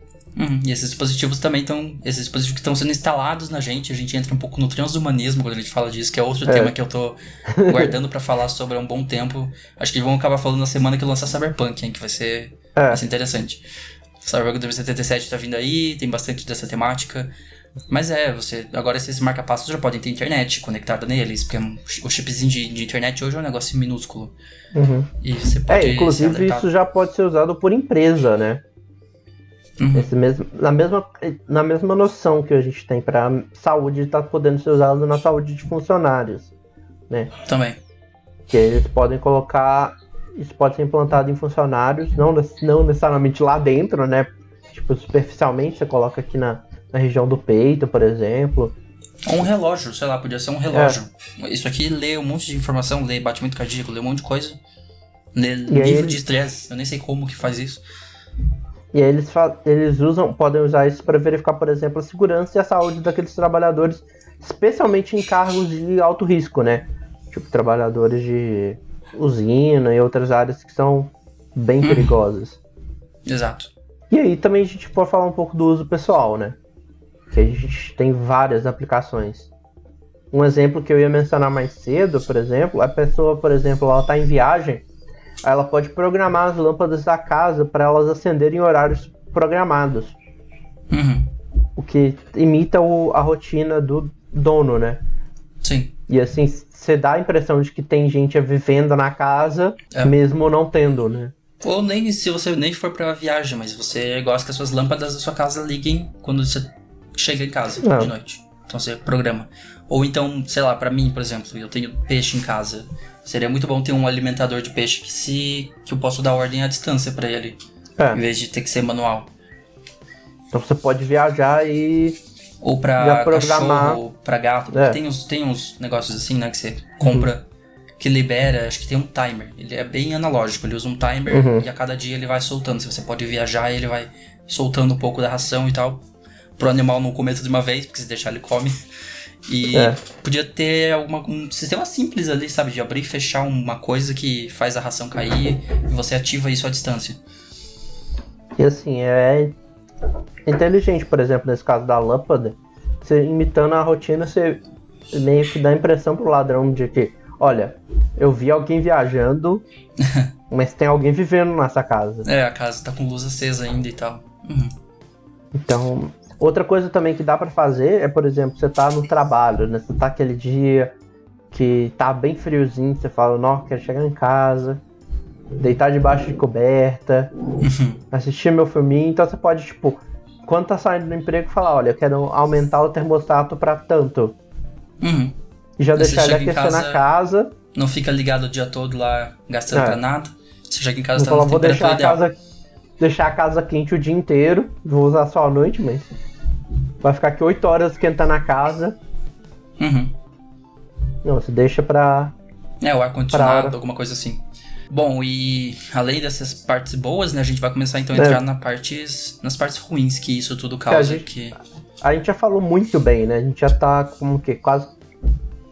E esses dispositivos também estão... Esses dispositivos que estão sendo instalados na gente, a gente entra um pouco no transhumanismo quando a gente fala disso, que é outro tema que eu tô guardando pra falar sobre há um bom tempo. Acho que vamos acabar falando na semana que lançar Cyberpunk, hein, que vai ser interessante. Cyberpunk 2077 tá vindo aí, tem bastante dessa temática. Mas agora esses marca-passos já podem ter internet conectada neles, porque o chipzinho de internet hoje é um negócio minúsculo. E você pode inclusive isso já pode ser usado por empresa, né? Na mesma noção que a gente tem pra saúde, tá podendo ser usado na saúde de funcionários, né? Também. Que eles podem colocar, isso pode ser implantado em funcionários, não necessariamente lá dentro, né? Tipo, superficialmente, você coloca aqui na região do peito, por exemplo. Ou um relógio, sei lá, podia ser um relógio. Isso aqui lê um monte de informação, lê batimento cardíaco, lê um monte de coisa. Lê nível de estresse, eu nem sei como que faz isso. E aí eles podem usar isso para verificar, por exemplo, a segurança e a saúde daqueles trabalhadores, especialmente em cargos de alto risco, né? Tipo, trabalhadores de usina e outras áreas que são bem perigosas. Exato. E aí também a gente pode falar um pouco do uso pessoal, né? Que a gente tem várias aplicações. Um exemplo que eu ia mencionar mais cedo, por exemplo, a pessoa, por exemplo, ela está em viagem, aí ela pode programar as lâmpadas da casa para elas acenderem em horários programados. O que imita a rotina do dono, né? Sim. E assim, você dá a impressão de que tem gente vivendo na casa, mesmo não tendo, né? Ou nem se você nem for pra viagem, mas você gosta que as suas lâmpadas da sua casa liguem quando você chega em casa de noite. Então você programa. Ou então, sei lá, pra mim, por exemplo, eu tenho peixe em casa. Seria muito bom ter um alimentador de peixe que eu posso dar ordem à distância pra ele. Em vez de ter que ser manual. Então você pode viajar e... Ou pra cachorro, ou pra gato. Tem uns negócios assim, né, que você compra, que libera, acho que tem um timer. Ele é bem analógico, ele usa um timer e a cada dia ele vai soltando. Se você pode viajar, ele vai soltando um pouco da ração e tal. Pro animal não comer tudo de uma vez, porque se deixar ele come. E podia ter um sistema simples ali, sabe? De abrir e fechar uma coisa que faz a ração cair e você ativa isso à distância. E assim, é inteligente, por exemplo, nesse caso da lâmpada, você imitando a rotina, você meio que dá a impressão pro ladrão de que, olha, eu vi alguém viajando, mas tem alguém vivendo nessa casa. A casa tá com luz acesa ainda e tal. Então, outra coisa também que dá pra fazer é, por exemplo, você tá no trabalho, né? Você tá aquele dia que tá bem friozinho, você fala, não, quero chegar em casa, deitar debaixo de coberta, assistir meu filminho. Então você pode, tipo, quando tá saindo do emprego, falar, olha, eu quero aumentar o termostato pra tanto. Uhum. E já Aí você deixar ele chega em aquecer na casa, casa. Não fica ligado o dia todo lá gastando pra nada. Você chega em casa, Não tá falar, na vou temperatura deixar a casa quente o dia inteiro. Vou usar só à noite, mas vai ficar aqui 8 horas esquentando a casa. Uhum. Não, você deixa pra... O ar-condicionado, hora. alguma coisa assim. Bom, e além dessas partes boas, né, a gente vai começar então a entrar nas partes ruins que isso tudo causa. A gente já falou muito bem, né? A gente já tá com o quê? Quase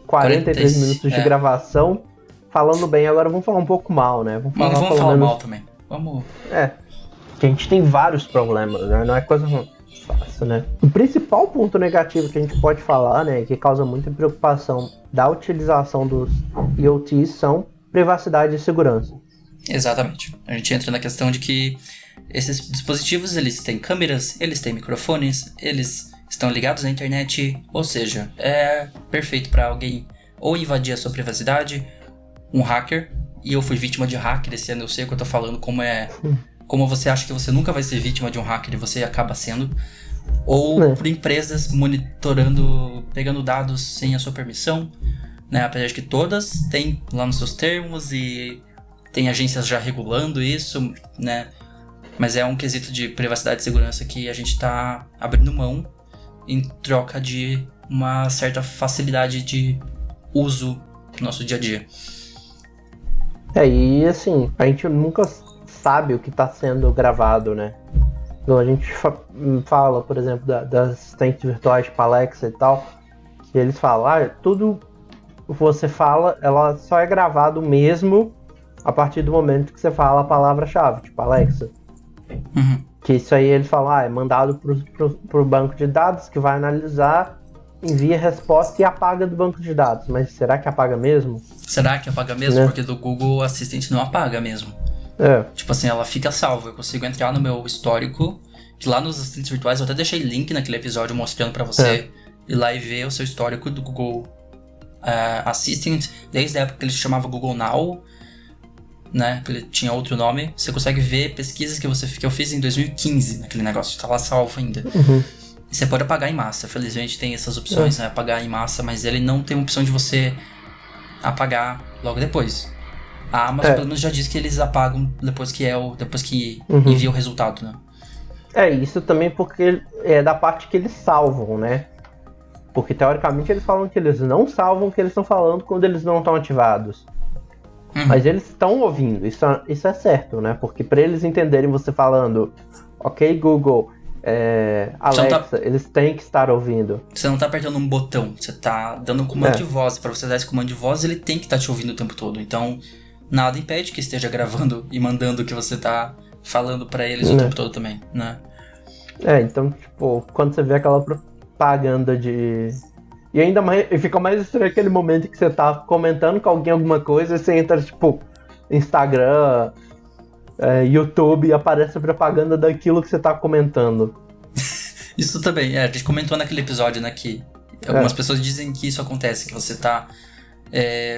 43 minutos de gravação falando bem. Agora vamos falar um pouco mal, né? Vamos falar mal também. Vamos... que a gente tem vários problemas, né? Não é coisa fácil, né? O principal ponto negativo que a gente pode falar, né, que causa muita preocupação da utilização dos IoTs são privacidade e segurança. Exatamente. A gente entra na questão de que esses dispositivos, eles têm câmeras, eles têm microfones, eles estão ligados à internet, ou seja, é perfeito para alguém ou invadir a sua privacidade, um hacker, e eu fui vítima de hacker esse ano, eu sei o que eu tô falando, como você acha que você nunca vai ser vítima de um hacker e você acaba sendo, ou por empresas monitorando, pegando dados sem a sua permissão, né? Apesar de que todas têm lá nos seus termos e tem agências já regulando isso, né? Mas é um quesito de privacidade e segurança que a gente tá abrindo mão em troca de uma certa facilidade de uso no nosso dia a dia. E assim, a gente nunca sabe o que está sendo gravado, né? Então a gente fala, por exemplo, das assistentes virtuais tipo Alexa e tal, que eles falam, tudo que você fala, ela só é gravado mesmo a partir do momento que você fala a palavra-chave, tipo Alexa. Uhum. Que isso aí eles falam, é mandado pro banco de dados, que vai analisar, envia a resposta e apaga do banco de dados. Mas será que apaga mesmo? Será que apaga mesmo? Né? Porque do Google Assistant não apaga mesmo. Tipo assim, ela fica salva. Eu consigo entrar no meu histórico, que lá nos assistentes virtuais, eu até deixei link naquele episódio mostrando pra você ir lá e ver o seu histórico do Google Assistant, desde a época que ele se chamava Google Now, né, que ele tinha outro nome. Você consegue ver pesquisas que eu fiz em 2015 naquele negócio, tá lá salvo ainda. E você pode apagar em massa. Felizmente tem essas opções, né, apagar em massa, mas ele não tem uma opção de você apagar logo depois. A Amazon pelo menos já diz que eles apagam depois que envia o resultado, né? Isso também porque é da parte que eles salvam, né? Porque teoricamente eles falam que eles não salvam o que eles estão falando quando eles não estão ativados. Mas eles estão ouvindo, isso é certo, né? Porque para eles entenderem você falando, ok, Google, Alexa, eles têm que estar ouvindo. Você não tá apertando um botão, você tá dando um comando de voz. Para você dar esse comando de voz, ele tem que estar te ouvindo o tempo todo. Então, nada impede que esteja gravando e mandando o que você tá falando para eles o tempo todo também, né? Então, tipo, quando você vê aquela propaganda de... E ainda mais, fica mais estranho aquele momento que você tá comentando com alguém alguma coisa e você entra, tipo, Instagram, YouTube e aparece a propaganda daquilo que você tá comentando. Isso também, a gente comentou naquele episódio, né, que algumas pessoas dizem que isso acontece, que você tá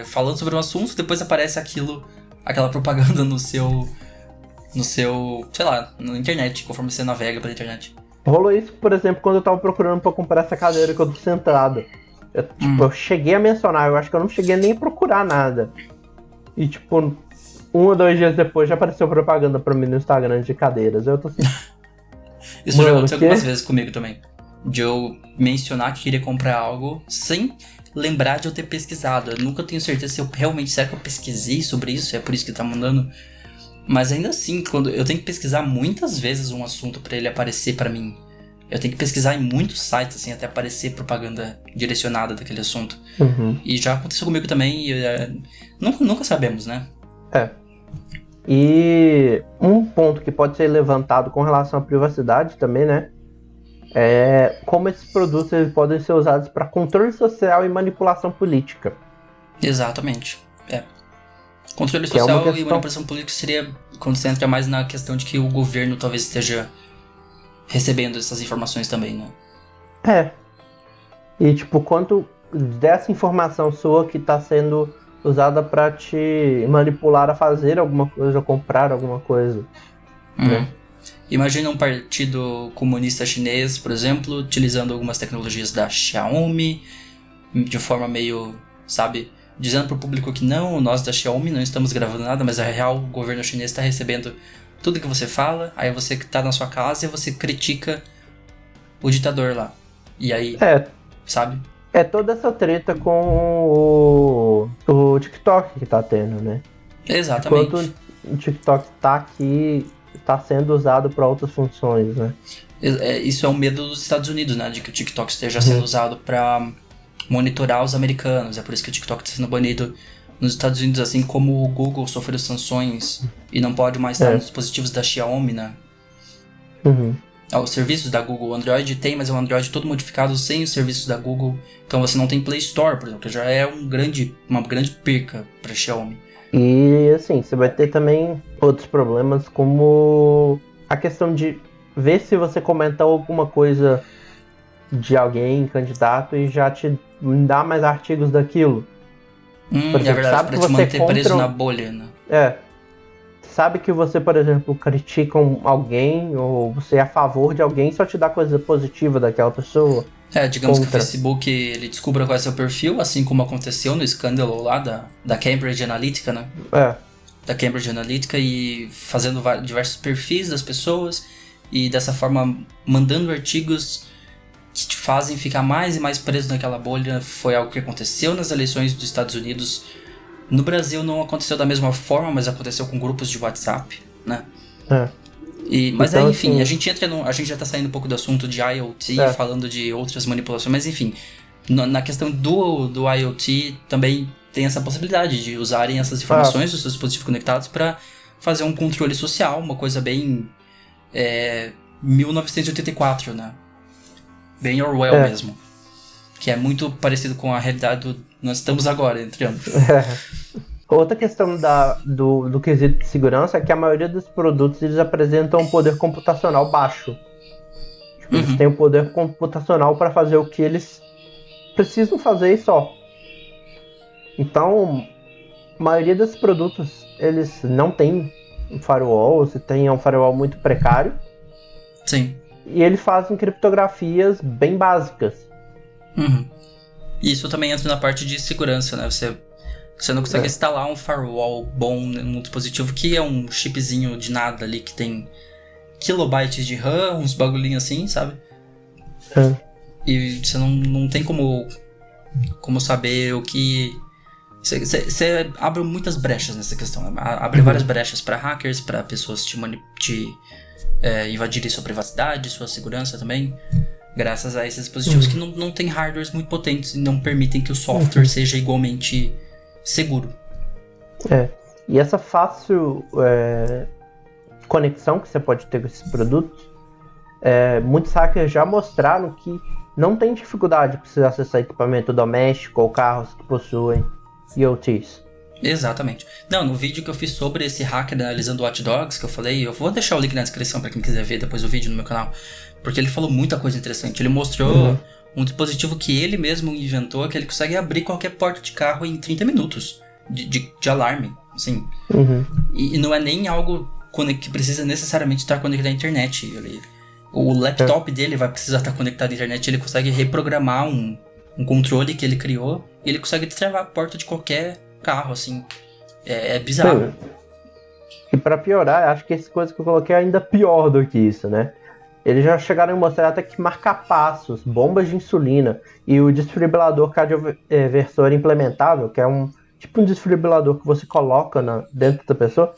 falando sobre um assunto, depois aparece aquela propaganda no seu, sei lá, na internet, conforme você navega pela internet. Rolou isso, por exemplo, quando eu tava procurando pra comprar essa cadeira que eu tô sentado. Eu cheguei a mencionar, eu acho que eu não cheguei nem a procurar nada. E tipo, 1 ou 2 dias depois já apareceu propaganda pra mim no Instagram de cadeiras. Eu tô assim... Isso já aconteceu algumas vezes comigo também. De eu mencionar que queria comprar algo sem lembrar de eu ter pesquisado. Eu nunca tenho certeza será que eu pesquisei sobre isso? É por isso que tá mandando. Mas ainda assim, quando eu tenho que pesquisar muitas vezes um assunto pra ele aparecer pra mim. Eu tenho que pesquisar em muitos sites, assim, até aparecer propaganda direcionada daquele assunto. E já aconteceu comigo também, e nunca sabemos, né? E um ponto que pode ser levantado com relação à privacidade também, né? É como esses produtos eles podem ser usados para controle social e manipulação política. Exatamente. Controle social e manipulação política seria quando você entra mais na questão de que o governo talvez esteja recebendo essas informações também, né? E tipo, quanto dessa informação sua que está sendo usada para te manipular a fazer alguma coisa, ou comprar alguma coisa. Né? Imagina um partido comunista chinês, por exemplo, utilizando algumas tecnologias da Xiaomi, de forma meio, sabe, dizendo pro público que não, nós da Xiaomi não estamos gravando nada, mas a real, o governo chinês está recebendo tudo que você fala, aí você que tá na sua casa e você critica o ditador lá. E aí, sabe? É toda essa treta com o TikTok que tá tendo, né? Exatamente. Enquanto o TikTok tá aqui, tá sendo usado para outras funções, né? Isso é um medo dos Estados Unidos, né? De que o TikTok esteja sendo usado para monitorar os americanos. É por isso que o TikTok está sendo banido nos Estados Unidos, assim como o Google sofreu sanções e não pode mais estar nos dispositivos da Xiaomi, né? Os serviços da Google, o Android tem, mas é um Android todo modificado sem os serviços da Google. Então você não tem Play Store, por exemplo, que já é uma grande perca para a Xiaomi. E assim, você vai ter também outros problemas, como a questão de ver se você comentar alguma coisa de alguém, candidato, e já te dá mais artigos daquilo. Por exemplo, é verdade, pra te manter preso na bolha, né? Sabe que você, por exemplo, critica alguém, ou você é a favor de alguém, só te dá coisa positiva daquela pessoa. Digamos que o Facebook ele descubra qual é seu perfil, assim como aconteceu no escândalo lá da Cambridge Analytica, né? Da Cambridge Analytica, e fazendo diversos perfis das pessoas, e dessa forma mandando artigos que te fazem ficar mais e mais preso naquela bolha. Foi algo que aconteceu nas eleições dos Estados Unidos. No Brasil não aconteceu da mesma forma, mas aconteceu com grupos de WhatsApp, né? Mas então, enfim, assim, a gente já tá saindo um pouco do assunto de IoT, falando de outras manipulações, mas enfim, na questão do IoT também tem essa possibilidade de usarem essas informações dos seus dispositivos conectados para fazer um controle social, uma coisa bem 1984, né? Bem Orwell mesmo. Que é muito parecido com a realidade nós estamos agora, entre ambos. Outra questão do quesito de segurança é que a maioria dos produtos eles apresentam um poder computacional baixo. Eles têm um poder computacional para fazer o que eles precisam fazer e só. Então, a maioria dos produtos eles não tem um firewall, ou se tem um firewall muito precário. Sim. E eles fazem criptografias bem básicas. Isso também entra na parte de segurança, né? Você não consegue instalar um firewall bom num dispositivo que é um chipzinho de nada ali, que tem kilobytes de RAM, uns bagulhinhos assim, sabe? E você não tem como saber o que... Você abre muitas brechas nessa questão, né? Abre várias brechas para hackers, para pessoas te invadirem sua privacidade, sua segurança também, graças a esses dispositivos que não têm hardwares muito potentes e não permitem que o software seja igualmente seguro. E essa fácil conexão que você pode ter com esses produtos, muitos hackers já mostraram que não tem dificuldade para você acessar equipamento doméstico ou carros que possuem IoTs. Exatamente. No vídeo que eu fiz sobre esse hacker analisando Watch Dogs, que eu falei, eu vou deixar o link na descrição para quem quiser ver depois o vídeo no meu canal, porque ele falou muita coisa interessante. Ele mostrou um dispositivo que ele mesmo inventou, que ele consegue abrir qualquer porta de carro em 30 minutos de alarme, assim. E não é nem algo que precisa necessariamente estar conectado à internet. O laptop dele vai precisar estar conectado à internet, ele consegue reprogramar um controle que ele criou, e ele consegue destravar a porta de qualquer carro, assim. É bizarro. E pra piorar, acho que essa coisa que eu coloquei é ainda pior do que isso, né? Eles já chegaram a mostrar até que marca-passos, bombas de insulina e o desfibrilador cardioversor implementável, que é um tipo um desfibrilador que você coloca dentro da pessoa,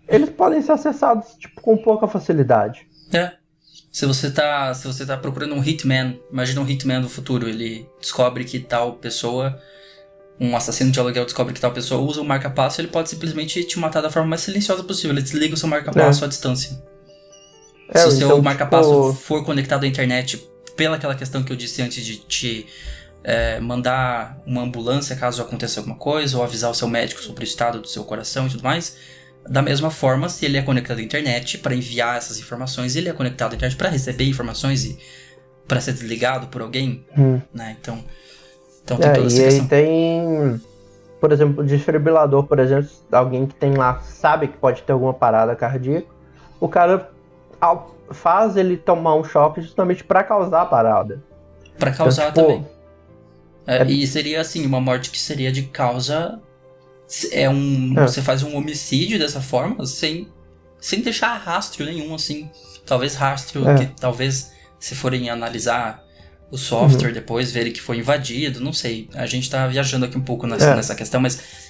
eles podem ser acessados com pouca facilidade. Se você tá procurando um hitman, imagina um hitman do futuro, ele descobre que tal pessoa, um assassino de aluguel descobre que tal pessoa usa um marca-passo, ele pode simplesmente te matar da forma mais silenciosa possível. Ele desliga o seu marca-passo à distância. Se o seu marca-passo for conectado à internet, pela aquela questão que eu disse antes de te mandar uma ambulância caso aconteça alguma coisa, ou avisar o seu médico sobre o estado do seu coração e tudo mais, da mesma forma, se ele é conectado à internet para enviar essas informações, ele é conectado à internet para receber informações e para ser desligado por alguém, né? Então tem toda essa questão. por exemplo, o desfibrilador, por exemplo, alguém que tem lá sabe que pode ter alguma parada cardíaca, o cara faz ele tomar um choque justamente para causar a parada. Pra causar Então, também. E seria assim, uma morte que seria de causa. Você faz um homicídio dessa forma, sem deixar rastro nenhum, assim. Talvez rastro que talvez, se forem analisar o software depois, verem que foi invadido, não sei. A gente tá viajando aqui um pouco nessa questão, mas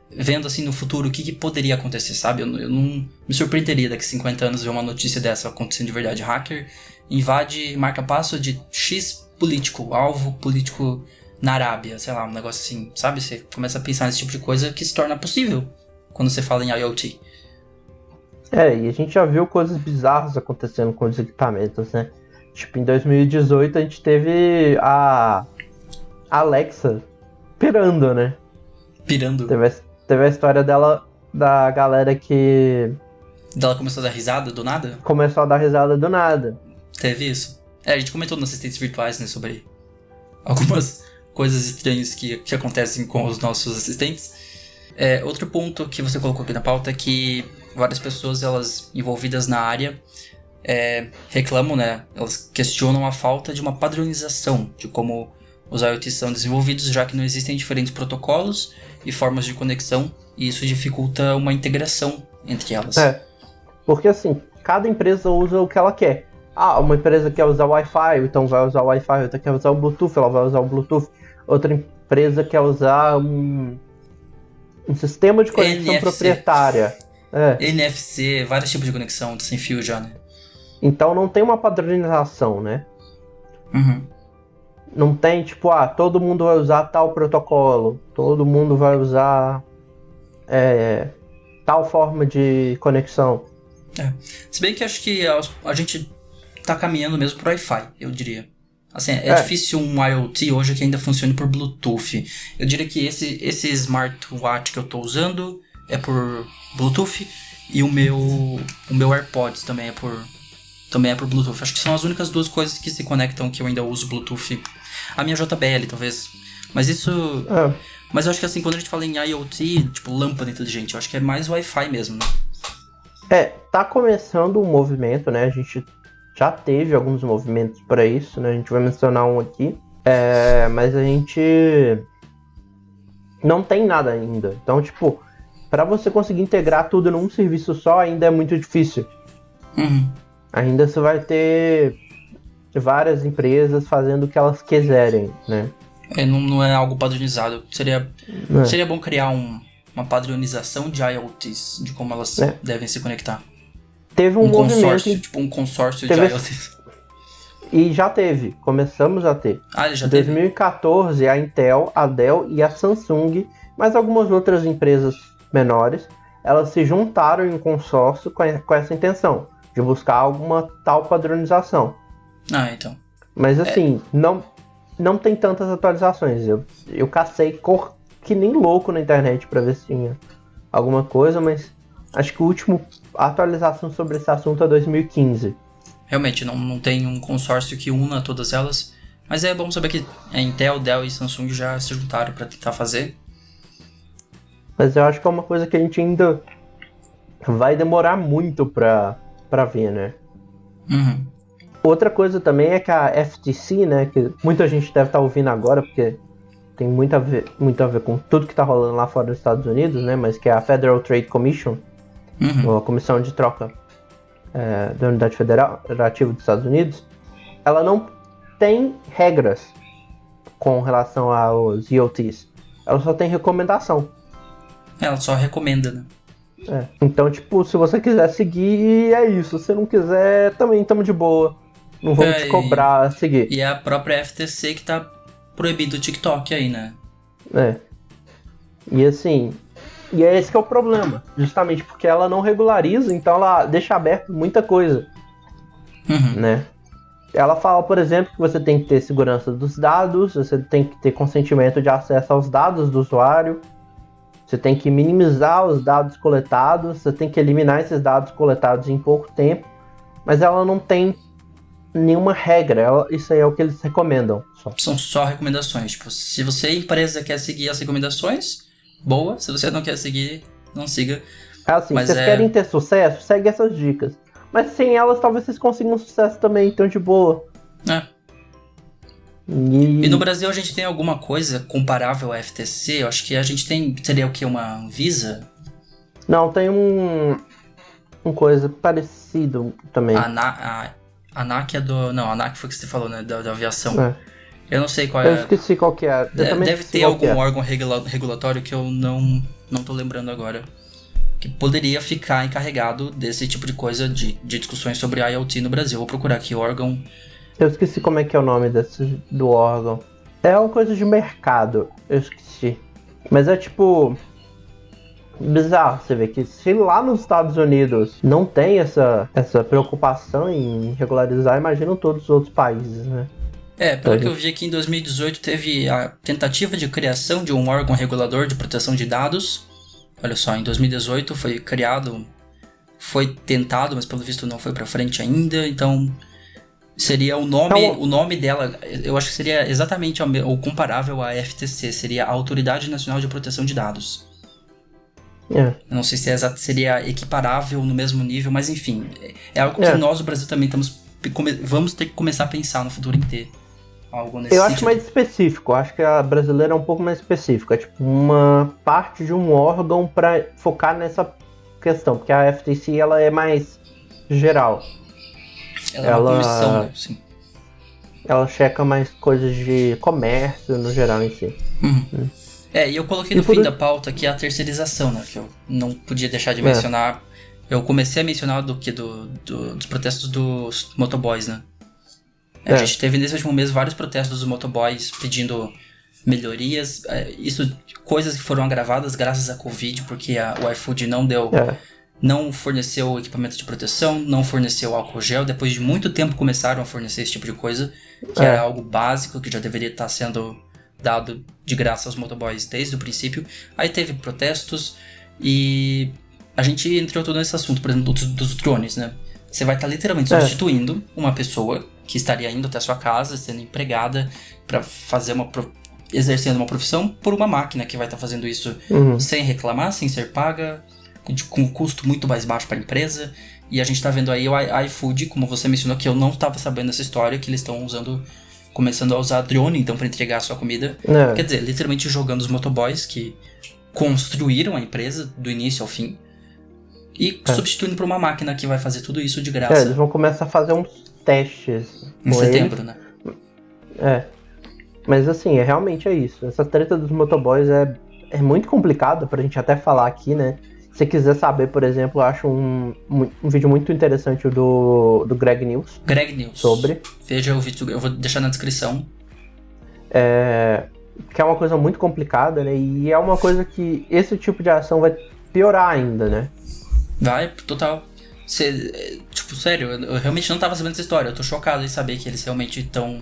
vendo assim no futuro o que poderia acontecer, sabe? Eu não me surpreenderia daqui 50 anos ver uma notícia dessa acontecendo de verdade. Hacker invade marca-passo de X político, alvo político na Arábia, sei lá, um negócio assim, sabe? Você começa a pensar nesse tipo de coisa que se torna possível quando você fala em IoT. E a gente já viu coisas bizarras acontecendo com os equipamentos, né? Tipo, em 2018 a gente teve a Alexa pirando, né? Pirando. Teve a história dela, da galera que Dela começou a dar risada do nada? começou a dar risada do nada. Teve isso. A gente comentou nos assistentes virtuais, né, sobre algumas coisas estranhas que acontecem com os nossos assistentes. Outro ponto que você colocou aqui na pauta é que várias pessoas, elas envolvidas na área, reclamam, né? Elas questionam a falta de uma padronização de como os IoTs são desenvolvidos, já que não existem diferentes protocolos e formas de conexão, e isso dificulta uma integração entre elas. Porque assim, cada empresa usa o que ela quer. Uma empresa quer usar o Wi-Fi, então vai usar o Wi-Fi. Outra quer usar o Bluetooth, ela vai usar o Bluetooth. Outra empresa quer usar um sistema de conexão NFC. Proprietária. NFC, vários tipos de conexão sem fio já, né? Então não tem uma padronização, né? Uhum. Não tem tipo, todo mundo vai usar tal protocolo, todo mundo vai usar tal forma de conexão. Se bem que acho que a gente tá caminhando mesmo pro Wi-Fi, eu diria. Assim, difícil um IoT hoje que ainda funcione por Bluetooth. Eu diria que esse smartwatch que eu tô usando é por Bluetooth, e o meu AirPods também é por Bluetooth. Acho que são as únicas duas coisas que se conectam que eu ainda uso Bluetooth. A minha JBL, talvez. Mas isso... Mas eu acho que assim, quando a gente fala em IoT, tipo lâmpada inteligente, eu acho que é mais Wi-Fi mesmo, né? Tá começando um movimento, né? A gente já teve alguns movimentos para isso, né? A gente vai mencionar um aqui. Mas a gente não tem nada ainda. Então, tipo, para você conseguir integrar tudo num serviço só, ainda é muito difícil. Uhum. Ainda você vai ter várias empresas fazendo o que elas quiserem, né? Não é algo padronizado. Seria bom criar uma padronização de IoTs, de como elas devem se conectar. Teve um movimento... consórcio, tipo um consórcio de IoTs. E já teve, começamos a ter. Ele já Em teve? 2014, a Intel, a Dell e a Samsung, mas algumas outras empresas menores, elas se juntaram em um consórcio com essa intenção, de buscar alguma tal padronização. Então. Mas assim, não tem tantas atualizações. Eu cacei que nem louco na internet pra ver se tinha alguma coisa, mas acho que a última atualização sobre esse assunto é 2015. Realmente, não tem um consórcio que una todas elas, mas é bom saber que a Intel, Dell e Samsung já se juntaram pra tentar fazer. Mas eu acho que é uma coisa que a gente ainda vai demorar muito pra ver, né? Uhum. Outra coisa também é que a FTC, né, que muita gente deve estar ouvindo agora, porque tem muito a ver com tudo que está rolando lá fora dos Estados Unidos, né, mas que é a Federal Trade Commission, a Comissão de Troca da Unidade Federativa dos Estados Unidos, ela não tem regras com relação aos IoTs. Ela só tem recomendação. Ela só recomenda, né? Então, tipo, se você quiser seguir, é isso. Se não quiser, também estamos de boa. Não vamos te cobrar a seguir. E é a própria FTC que tá proibindo o TikTok aí, né? E assim, e é esse que é o problema. Justamente porque ela não regulariza, então ela deixa aberto muita coisa. Né? Ela fala, por exemplo, que você tem que ter segurança dos dados, você tem que ter consentimento de acesso aos dados do usuário, você tem que minimizar os dados coletados, você tem que eliminar esses dados coletados em pouco tempo, mas ela não tem nenhuma regra, isso aí é o que eles recomendam. São só recomendações. Tipo, se você, empresa, quer seguir as recomendações, boa. Se você não quer seguir, não siga. Assim, Mas vocês querem ter sucesso, segue essas dicas. Mas sem elas, talvez vocês consigam sucesso também, então de boa. É. E no Brasil a gente tem alguma coisa comparável à FTC? Eu acho que a gente tem... Seria o quê? Uma Anvisa? Não, tem um coisa parecido também. A ANAC é do... Não, a ANAC foi o que você falou, né? Da aviação. É. Eu não sei qual Eu é. esqueci qual que é. Deve ter algum órgão regulatório que eu não tô lembrando agora. Que poderia ficar encarregado desse tipo de coisa, de discussões sobre IoT no Brasil. Vou procurar aqui, órgão... Eu esqueci como é que é o nome do órgão. É uma coisa de mercado, eu esqueci. Mas é tipo... bizarro você ver que se lá nos Estados Unidos não tem essa preocupação em regularizar, imagina todos os outros países, né? Pelo que eu vi aqui em 2018 teve a tentativa de criação de um órgão regulador de proteção de dados. Olha só, em 2018 foi criado, foi tentado, mas pelo visto não foi pra frente ainda, então seria o nome dela, eu acho que seria exatamente o comparável à FTC, seria a Autoridade Nacional de Proteção de Dados. Eu não sei se seria equiparável no mesmo nível, mas enfim, é algo que nós do Brasil também vamos ter que começar a pensar no futuro inteiro. Algo nesse eu sentido. acho mais específico, acho que a brasileira é um pouco mais específica, é tipo uma parte de um órgão para focar nessa questão, porque a FTC ela é mais geral. Ela é uma comissão, né? Sim. Ela checa mais coisas de comércio no geral em si. E eu coloquei no fim da pauta aqui a terceirização, né? Que eu não podia deixar de mencionar. Eu comecei a mencionar dos protestos dos motoboys, né? A gente teve nesse último mês vários protestos dos motoboys pedindo melhorias. Coisas que foram agravadas graças à Covid, porque o iFood não forneceu equipamento de proteção, não forneceu álcool gel. Depois de muito tempo começaram a fornecer esse tipo de coisa, que era algo básico, que já deveria estar sendo dado de graça aos motoboys desde o princípio. Aí teve protestos e a gente entrou todo nesse assunto, por exemplo, dos drones, né? Você vai estar literalmente substituindo uma pessoa que estaria indo até a sua casa, sendo empregada para fazer exercendo uma profissão por uma máquina que vai estar fazendo isso sem reclamar, sem ser paga, com custo muito mais baixo para a empresa. E a gente está vendo aí o iFood, como você mencionou, que eu não estava sabendo dessa história, que eles estão começando a usar drone então para entregar a sua comida. Quer dizer, literalmente jogando os motoboys que construíram a empresa do início ao fim e substituindo por uma máquina que vai fazer tudo isso de graça. Eles vão começar a fazer uns testes em setembro, né? Mas assim, realmente é isso. Essa treta dos motoboys é muito complicada pra gente até falar aqui, né? Se você quiser saber, por exemplo, eu acho um vídeo muito interessante do Greg News. Sobre. Veja o vídeo, eu vou deixar na descrição. Que é uma coisa muito complicada, né? E é uma coisa que esse tipo de ação vai piorar ainda, né? Vai, total. Tipo, sério, eu realmente não tava sabendo dessa história. Eu tô chocado em saber que eles realmente estão...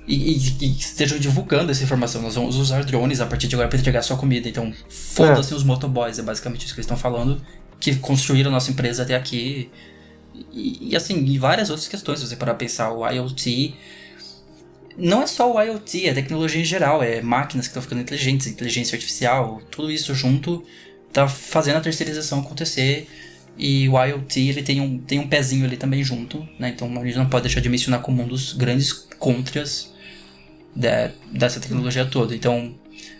E estejam divulgando essa informação. Nós vamos usar drones a partir de agora pra entregar sua comida. Então, foda-se os motoboys. É basicamente isso que eles estão falando. Que construíram a nossa empresa até aqui. E assim, e várias outras questões. Se você parar pra pensar, o IoT... Não é só o IoT, é tecnologia em geral. É máquinas que estão ficando inteligentes, inteligência artificial. Tudo isso junto tá fazendo a terceirização acontecer. E o IoT, ele tem um pezinho ali também junto, né? Então a gente não pode deixar de mencionar como um dos grandes contras dessa tecnologia toda. Então,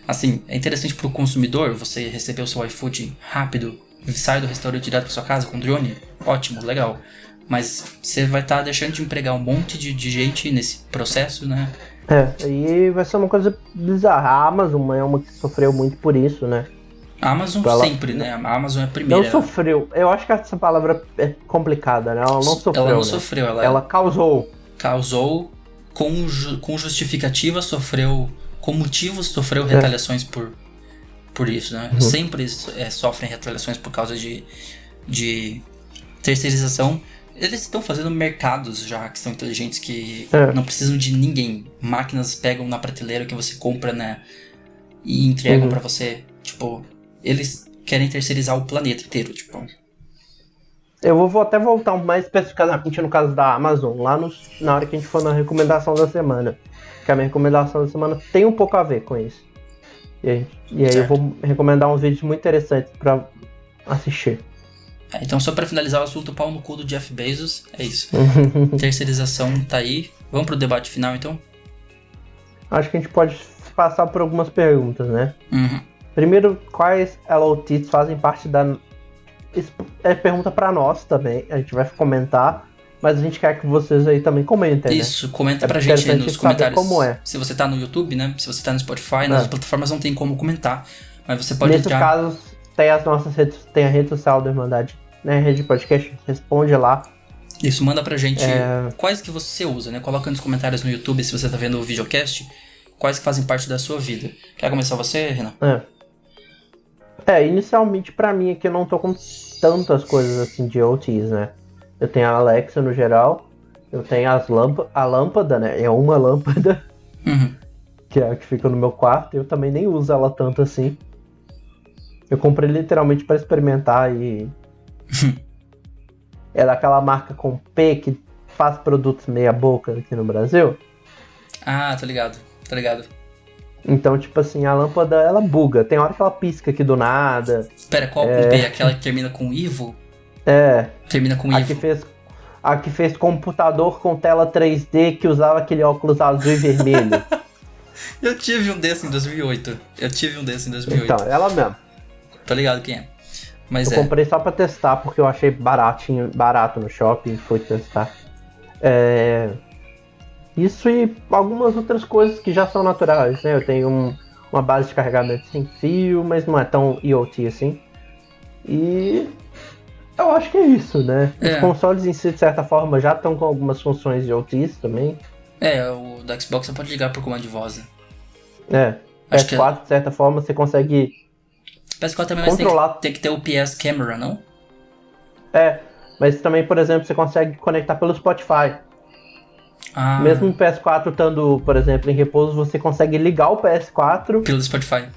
assim, é interessante pro consumidor você receber o seu iFood rápido, sai do restaurante direto pra sua casa com drone, ótimo, legal. Mas você vai estar deixando de empregar um monte de gente nesse processo, né? E vai ser uma coisa bizarra. A Amazon é uma que sofreu muito por isso, né? A Amazon sempre, né? A Amazon é a primeira. Não sofreu. Eu acho que essa palavra é complicada, né? Ela não sofreu. Ela não sofreu. Ela causou. Causou com justificativa, sofreu... Com motivos, sofreu retaliações por isso, né? Sempre sofrem retaliações por causa de terceirização. Eles estão fazendo mercados já que são inteligentes, que não precisam de ninguém. Máquinas pegam na prateleira que você compra, né? E entregam pra você. Tipo, eles querem terceirizar o planeta inteiro, tipo. Eu vou até voltar mais especificamente no caso da Amazon, lá na hora que a gente for na recomendação da semana. Que a minha recomendação da semana tem um pouco a ver com isso. E aí eu Certo. vou recomendar uns vídeos muito interessantes pra assistir. Então, só pra finalizar o assunto, pau no cu do Jeff Bezos, é isso. Terceirização tá aí. Vamos pro debate final, então? Acho que a gente pode passar por algumas perguntas, né? Uhum. Primeiro, quais LOTs fazem parte da... Isso é pergunta pra nós também, a gente vai comentar, mas a gente quer que vocês aí também comentem, né? Isso, comenta É pra gente aí interessante nos saber comentários. como é. Se você tá no YouTube, né? Se você tá no Spotify, nas plataformas não tem como comentar. Mas você pode Nesses entrar. casos, tem as nossas redes, tem a rede social da Irmandade, né? A rede de podcast, responde lá. Isso, manda pra gente quais que você usa, né? Coloca nos comentários no YouTube se você tá vendo o videocast, quais que fazem parte da sua vida. Quer começar você, Renan? Inicialmente pra mim aqui eu não tô com tantas coisas assim de OTs, né? Eu tenho a Alexa no geral, eu tenho a lâmpada, né? É uma lâmpada, Uhum. que é a que fica no meu quarto, eu também nem uso ela tanto assim. Eu comprei literalmente pra experimentar e... é daquela marca com P que faz produtos meia boca aqui no Brasil. Ah, tô ligado. Então, tipo assim, a lâmpada, ela buga. Tem hora que ela pisca aqui do nada. Pera, qual com P? Aquela que termina com Ivo? É, Termina com a Ivo. que fez computador com tela 3D que usava aquele óculos azul e vermelho. Eu tive um desse em 2008. Então, ela mesmo. Tô ligado quem é. Mas Eu comprei só pra testar, porque eu achei barato no shopping e fui testar. Isso e algumas outras coisas que já são naturais, né? Eu tenho uma base de carregamento sem fio, mas não é tão IoT assim. E eu acho que é isso, né? Os consoles em si, de certa forma, já estão com algumas funções IoTs também. O da Xbox você pode ligar por comando de voz, né? Acho PS4, de certa forma, você consegue PS4 também, mas controlar. tem que ter o PS Camera, não? Mas também, por exemplo, você consegue conectar pelo Spotify. Ah, Mesmo o PS4 estando, por exemplo, em repouso, você consegue ligar o PS4 pelo Spotify.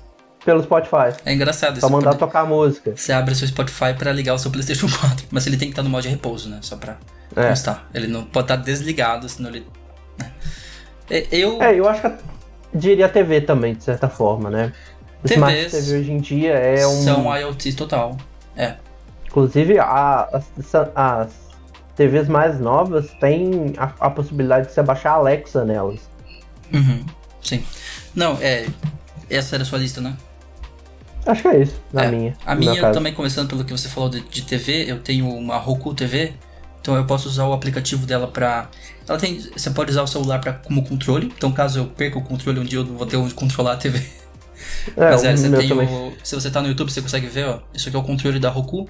pelo Spotify. É engraçado isso. Pra mandar tocar música. Você abre seu Spotify pra ligar o seu PlayStation 4. Mas ele tem que estar no modo de repouso, né? Só pra constar. Ele não pode estar desligado, senão ele... Eu acho que diria TV também, de certa forma, né? O Smart TVs TV hoje em dia são IoT total. Inclusive, as TVs mais novas têm a possibilidade de você baixar a Alexa nelas. Uhum, sim. Não, essa era a sua lista, né? Acho que é isso, minha. A minha, também começando pelo que você falou de TV, eu tenho uma Roku TV, então eu posso usar o aplicativo dela pra... Você pode usar o celular como controle, então caso eu perca o controle um dia eu não vou ter onde controlar a TV. Mas se você tá no YouTube, você consegue ver, ó, isso aqui é o controle da Roku.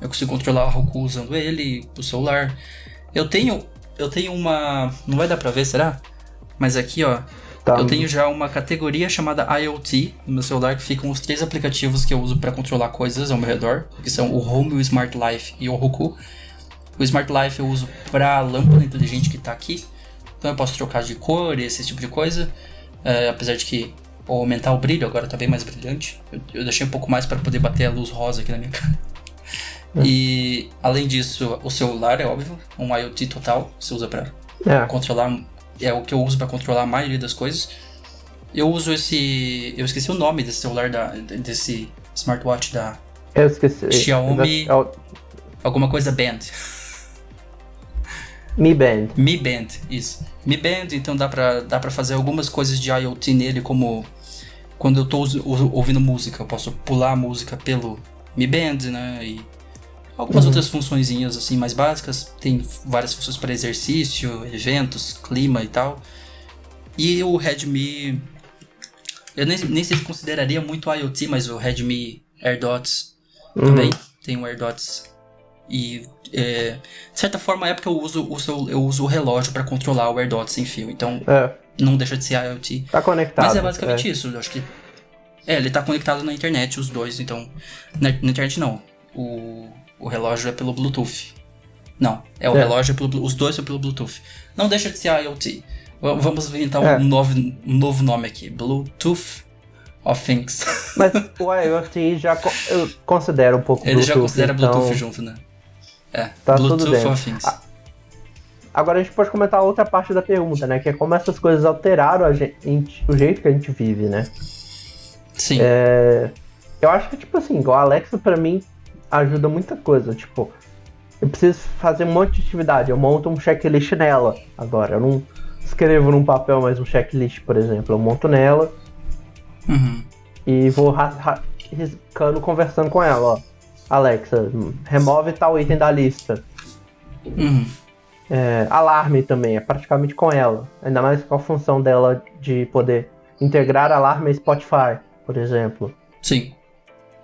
Eu consigo controlar a Roku usando ele, o celular. Eu tenho uma... Não vai dar pra ver, será? Mas aqui, ó, eu tenho já uma categoria chamada IoT no meu celular, que ficam os 3 aplicativos que eu uso pra controlar coisas ao meu redor, que são o Home, o Smart Life e o Roku. O Smart Life eu uso pra lâmpada inteligente que tá aqui, então eu posso trocar de cor e esse tipo de coisa, apesar de que ou aumentar o brilho, agora tá bem mais brilhante. Eu deixei um pouco mais pra poder bater a luz rosa aqui na minha cara. E além disso, o celular é óbvio, um IoT total, você usa pra controlar, é o que eu uso pra controlar a maioria das coisas. Eu uso eu esqueci o nome desse celular, desse smartwatch da Eu esqueci. Xiaomi, alguma coisa Band. Mi Band. Mi Band, isso. Mi Band, então dá pra fazer algumas coisas de IoT nele, como quando eu tô ouvindo música, eu posso pular a música pelo Mi Band, né, e algumas outras funçõezinhas assim mais básicas. Tem várias funções para exercício, eventos, clima e tal. E o Redmi, eu nem sei se consideraria muito IoT, mas o Redmi AirDots também tem o AirDots. E de certa forma é porque eu uso o relógio para controlar o AirDots sem fio, então não deixa de ser IoT. Tá conectado. Mas é basicamente isso, eu acho que ele tá conectado na internet, os dois, então na internet não, o relógio é pelo Bluetooth. Não, o relógio é os dois são pelo Bluetooth. Não deixa de ser IoT. Vamos inventar um novo nome aqui, Bluetooth of Things. Mas o IoT eu considero um pouco Ele Bluetooth. já considera então... Bluetooth junto, né? Tá Bluetooth tudo dentro. of Things. Agora a gente pode comentar a outra parte da pergunta, né? Que é como essas coisas alteraram o jeito que a gente vive, né? Sim. Eu acho que, tipo assim, igual a Alexa pra mim ajuda muita coisa. Tipo, eu preciso fazer um monte de atividade, eu monto um checklist nela agora. Eu não escrevo num papel mais um checklist, por exemplo. Eu monto nela e vou riscando, conversando com ela, ó. Alexa, remove tal item da lista. Alarme também, é praticamente com ela. Ainda mais com a função dela de poder integrar alarme e Spotify, por exemplo. Sim.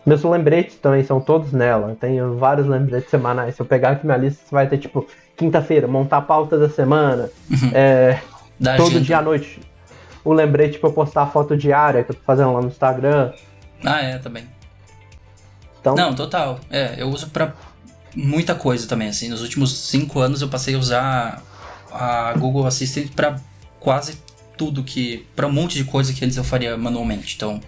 Meus lembretes também são todos nela. Eu tenho vários lembretes semanais. Se eu pegar aqui minha lista, você vai ter, tipo, quinta-feira, montar a pauta da semana. Todo agenda. dia à noite. O lembrete pra eu postar a foto diária que eu tô fazendo lá no Instagram. Também. Então, Não, total. Eu uso pra muita coisa também, assim. Nos últimos 5 anos eu passei a usar a Google Assistant pra quase tudo pra um monte de coisa que antes eu faria manualmente. Então,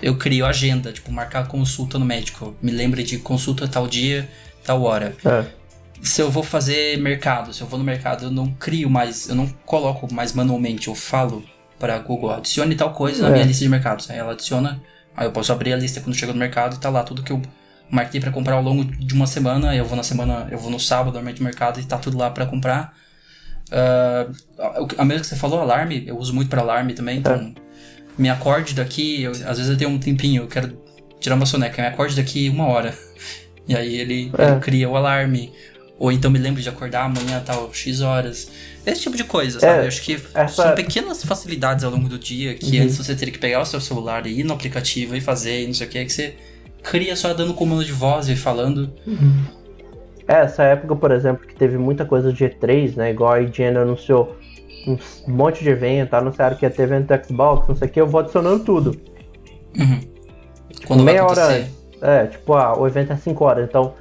eu crio agenda, tipo, marcar consulta no médico. Me lembre de consulta tal dia, tal hora. Se eu vou fazer mercado, se eu vou no mercado, eu não crio mais, eu não coloco mais manualmente. Eu falo pra Google, adicione tal coisa na minha lista de mercados. Aí ela adiciona, aí eu posso abrir a lista quando chega no mercado e tá lá tudo que eu marquei pra comprar ao longo de uma semana. Aí eu vou no sábado, normalmente no mercado, e tá tudo lá pra comprar. A mesma que você falou, alarme, eu uso muito pra alarme também, então me acorde daqui, às vezes eu tenho um tempinho, eu quero tirar uma soneca, me acorde daqui 1 hora. E aí ele cria o alarme. Ou então me lembro de acordar amanhã tal, X horas. Esse tipo de coisa, sabe? Eu acho que são pequenas facilidades ao longo do dia que antes você teria que pegar o seu celular e ir no aplicativo e fazer e não sei o que você cria só dando comando de voz e falando. Essa época, por exemplo, que teve muita coisa de E3, né? Igual a IGN anunciou um monte de evento, anunciaram que ia ter evento do Xbox, não sei o que, eu vou adicionando tudo. Quando meia vai hora acontecer. antes. Tipo, o evento é 5 horas, então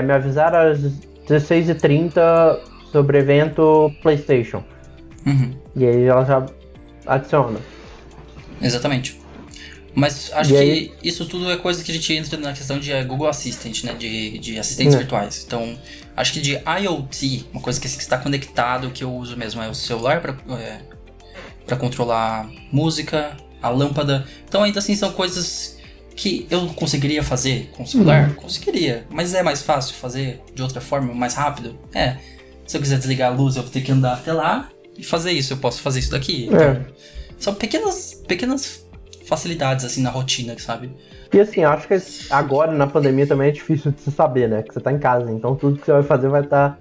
me avisaram às 16h30 sobre evento PlayStation. E aí ela já adiciona. Exatamente. Mas acho que isso tudo é coisa que a gente entra na questão de Google Assistant, né? De assistentes virtuais. Então, acho que de IoT, uma coisa que está conectado, que eu uso mesmo, é o celular para controlar música, a lâmpada. Então, ainda assim, são coisas que eu conseguiria fazer com o celular? Conseguiria. Mas é mais fácil fazer de outra forma, mais rápido? Se eu quiser desligar a luz, eu vou ter que andar até lá e fazer isso. Eu posso fazer isso daqui. Então, são pequenas facilidades, assim, na rotina, sabe? E assim, acho que agora, na pandemia, também é difícil de se saber, né? Que você tá em casa, então tudo que você vai fazer vai estar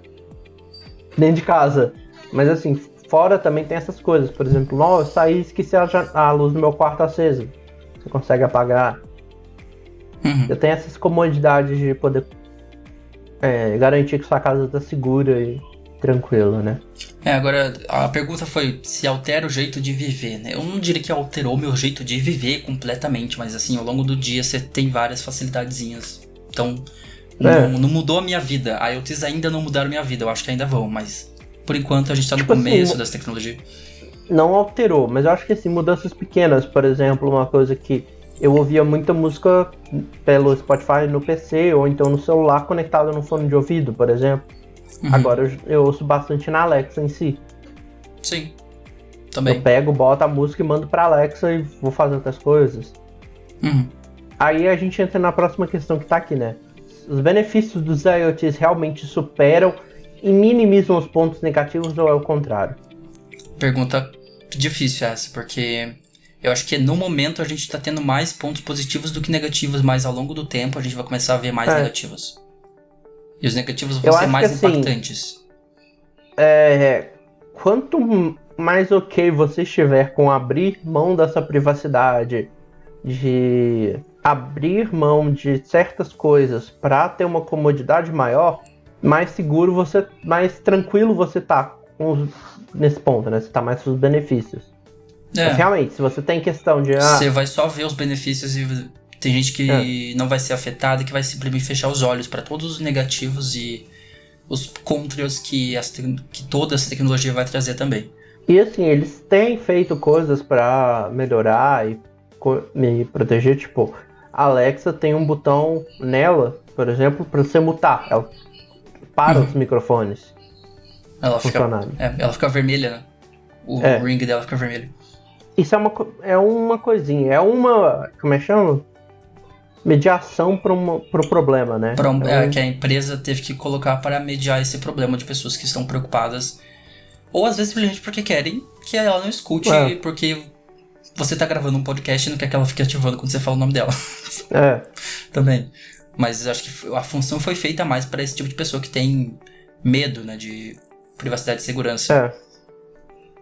dentro de casa. Mas assim, fora também tem essas coisas. Por exemplo, eu saí e esqueci a luz do meu quarto acesa. Você consegue apagar. Eu tenho essas comodidades de poder garantir que sua casa tá segura e tranquila, né? Agora, a pergunta foi se altera o jeito de viver, né? Eu não diria que alterou meu jeito de viver completamente, mas assim, ao longo do dia você tem várias facilidadezinhas. Então, não mudou a minha vida. A IoTs ainda não mudaram a minha vida, eu acho que ainda vão, mas por enquanto a gente tá no começo dessa tecnologia. Não alterou, mas eu acho que assim, mudanças pequenas, por exemplo, uma coisa que eu ouvia muita música pelo Spotify no PC ou então no celular conectado no fone de ouvido, por exemplo. Agora eu ouço bastante na Alexa em si. Sim, também. Eu pego, boto a música e mando pra Alexa e vou fazer outras coisas. Aí a gente entra na próxima questão que tá aqui, né? Os benefícios dos IoTs realmente superam e minimizam os pontos negativos ou é o contrário? Pergunta difícil essa, porque eu acho que no momento a gente tá tendo mais pontos positivos do que negativos, mas ao longo do tempo a gente vai começar a ver mais negativos. E os negativos vão ser mais impactantes. Quanto mais ok você estiver com abrir mão dessa privacidade, de abrir mão de certas coisas para ter uma comodidade maior, mais seguro mais tranquilo você tá nesse ponto, né? Você tá mais com os benefícios. Mas realmente, se você tem questão de... Você vai só ver os benefícios e tem gente que não vai ser afetada e que vai simplesmente fechar os olhos para todos os negativos e os contras que toda essa tecnologia vai trazer também. E assim, eles têm feito coisas para melhorar e me proteger. Tipo, a Alexa tem um botão nela, por exemplo, para você mutar. Ela para os microfones. Ela fica vermelha, né? O ring dela fica vermelho. Isso é uma coisinha, é uma, como é que chama? Mediação pro problema, né? Que a empresa teve que colocar para mediar esse problema de pessoas que estão preocupadas, ou às vezes simplesmente porque querem que ela não escute, porque você tá gravando um podcast e não quer que ela fique ativando quando você fala o nome dela. Também. Mas acho que a função foi feita mais para esse tipo de pessoa que tem medo, né, de privacidade e segurança.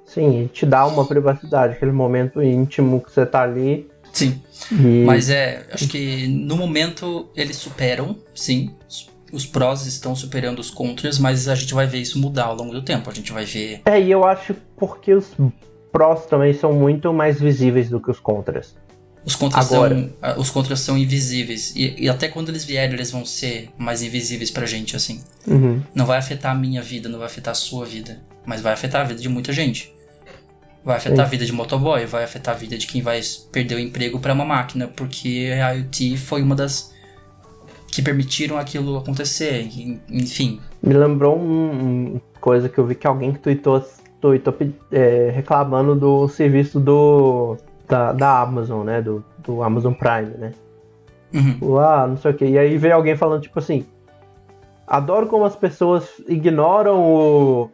Sim, te dá uma privacidade, aquele momento íntimo que você tá ali. Sim, mas acho que no momento eles superam, sim, os prós estão superando os contras, mas a gente vai ver isso mudar ao longo do tempo, a gente vai ver... E eu acho porque os prós também são muito mais visíveis do que os contras. Os contras são invisíveis, e até quando eles vierem, eles vão ser mais invisíveis pra gente, assim. Não vai afetar a minha vida, não vai afetar a sua vida, mas vai afetar a vida de muita gente. Vai afetar a vida de motoboy, vai afetar a vida de quem vai perder o emprego para uma máquina, porque a IoT foi uma das que permitiram aquilo acontecer, enfim. Me lembrou uma coisa que eu vi que alguém que tweetou reclamando do serviço da Amazon, né, do Amazon Prime, né. Não sei o que, e aí veio alguém falando tipo assim, adoro como as pessoas ignoram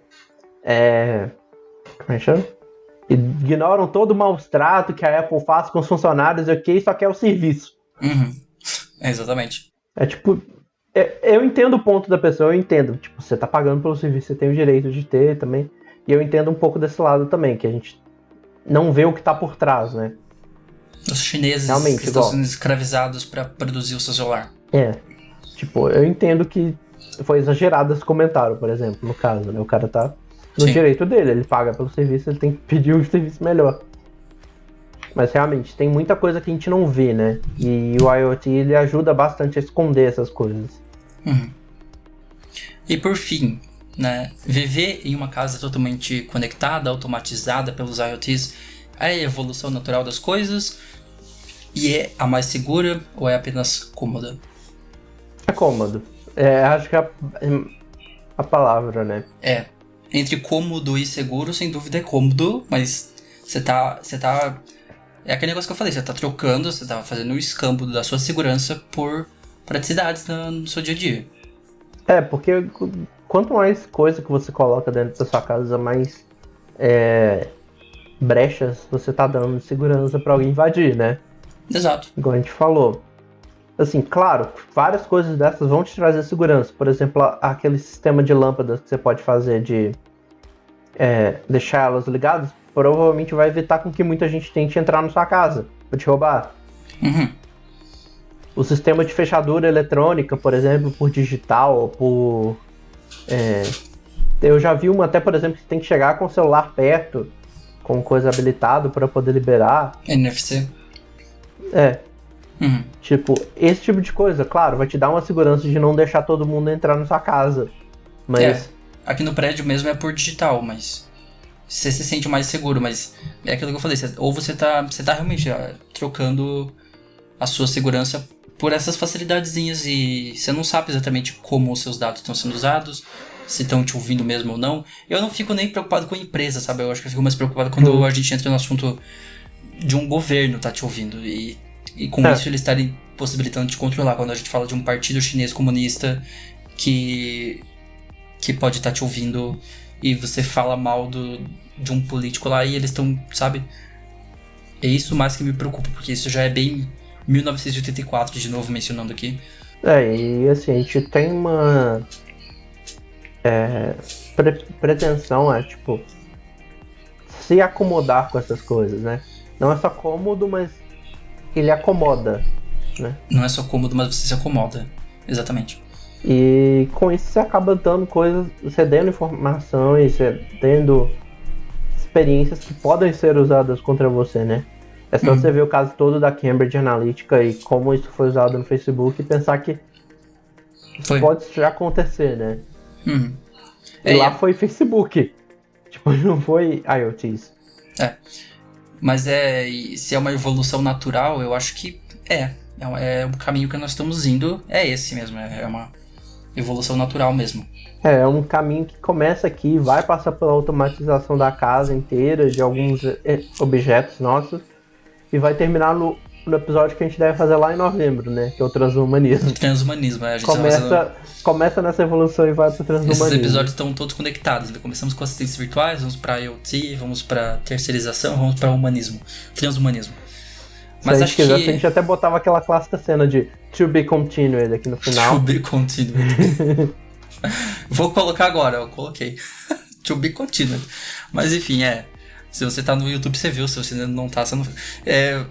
como é que chama? Ignoram todo o maus trato que a Apple faz com os funcionários, só que é o serviço. Exatamente. Tipo, eu entendo o ponto da pessoa, eu entendo. Tipo, você tá pagando pelo serviço, você tem o direito de ter também. E eu entendo um pouco desse lado também, que a gente não vê o que tá por trás, né? Os chineses realmente, que estão sendo escravizados pra produzir o seu celular. Tipo, eu entendo que foi exagerado esse comentário, por exemplo, no caso, né? O cara tá no direito dele, ele paga pelo serviço, ele tem que pedir um serviço melhor. Mas realmente, tem muita coisa que a gente não vê, né? E o IoT, ele ajuda bastante a esconder essas coisas. E por fim, né? Viver em uma casa totalmente conectada, automatizada pelos IoTs, é a evolução natural das coisas? E é a mais segura ou é apenas cômoda? É cômodo. Acho que é a palavra, né? Entre cômodo e seguro, sem dúvida é cômodo, mas você tá... É aquele negócio que eu falei, você tá trocando, você tá fazendo o escambo da sua segurança por praticidades no seu dia a dia. Porque quanto mais coisa que você coloca dentro da sua casa, mais brechas você tá dando de segurança pra alguém invadir, né? Exato. Igual a gente falou. Assim, claro, várias coisas dessas vão te trazer segurança. Por exemplo, aquele sistema de lâmpadas que você pode fazer de deixar elas ligadas, provavelmente vai evitar com que muita gente tente entrar na sua casa pra te roubar. O sistema de fechadura eletrônica, por exemplo, por digital, por... eu já vi uma até, por exemplo, que tem que chegar com o celular perto, com coisa habilitado para poder liberar. NFC. Tipo, esse tipo de coisa, claro, vai te dar uma segurança de não deixar todo mundo entrar na sua casa. Mas... aqui no prédio mesmo é por digital, mas... Você se sente mais seguro, mas é aquilo que eu falei, ou você tá realmente trocando a sua segurança por essas facilidadezinhas e você não sabe exatamente como os seus dados estão sendo usados, se estão te ouvindo mesmo ou não. Eu não fico nem preocupado com a empresa, sabe? Eu acho que eu fico mais preocupado quando a gente entra no assunto de um governo tá te ouvindo e com isso eles estarem possibilitando te controlar. Quando a gente fala de um partido chinês comunista que pode estar te ouvindo e você fala mal de um político lá e eles estão, sabe? É isso mais que me preocupa, porque isso já é bem 1984, de novo mencionando aqui. E assim, a gente tem uma pretensão tipo, se acomodar com essas coisas, né? Não é só cômodo, mas ele acomoda, né? Não é só cômodo, mas você se acomoda. Exatamente. E com isso você acaba dando coisas, cedendo informação e cedendo experiências que podem ser usadas contra você, né? É só você ver o caso todo da Cambridge Analytica e como isso foi usado no Facebook e pensar que pode já acontecer, né? E lá foi Facebook. Tipo, não foi IoTs. Mas se é uma evolução natural, eu acho que é o caminho que nós estamos indo, é esse mesmo, é evolução natural mesmo. É um caminho que começa aqui, vai passar pela automatização da casa inteira, de alguns objetos nossos, e vai terminar no episódio que a gente deve fazer lá em novembro, né? Que é o transhumanismo. Transhumanismo, a gente tá fazendo... Começa nessa evolução e vai pro transhumanismo. Esses episódios estão todos conectados, né? Começamos com assistentes virtuais, vamos pra IoT, vamos pra terceirização, vamos pra humanismo, transhumanismo. Mas se a acho gente quisesse, que... a gente até botava aquela clássica cena de To Be Continued aqui no final. To be continued. Vou colocar agora, eu coloquei. To be continued. Mas enfim, se você tá no YouTube, você viu. Se você não tá, você não viu.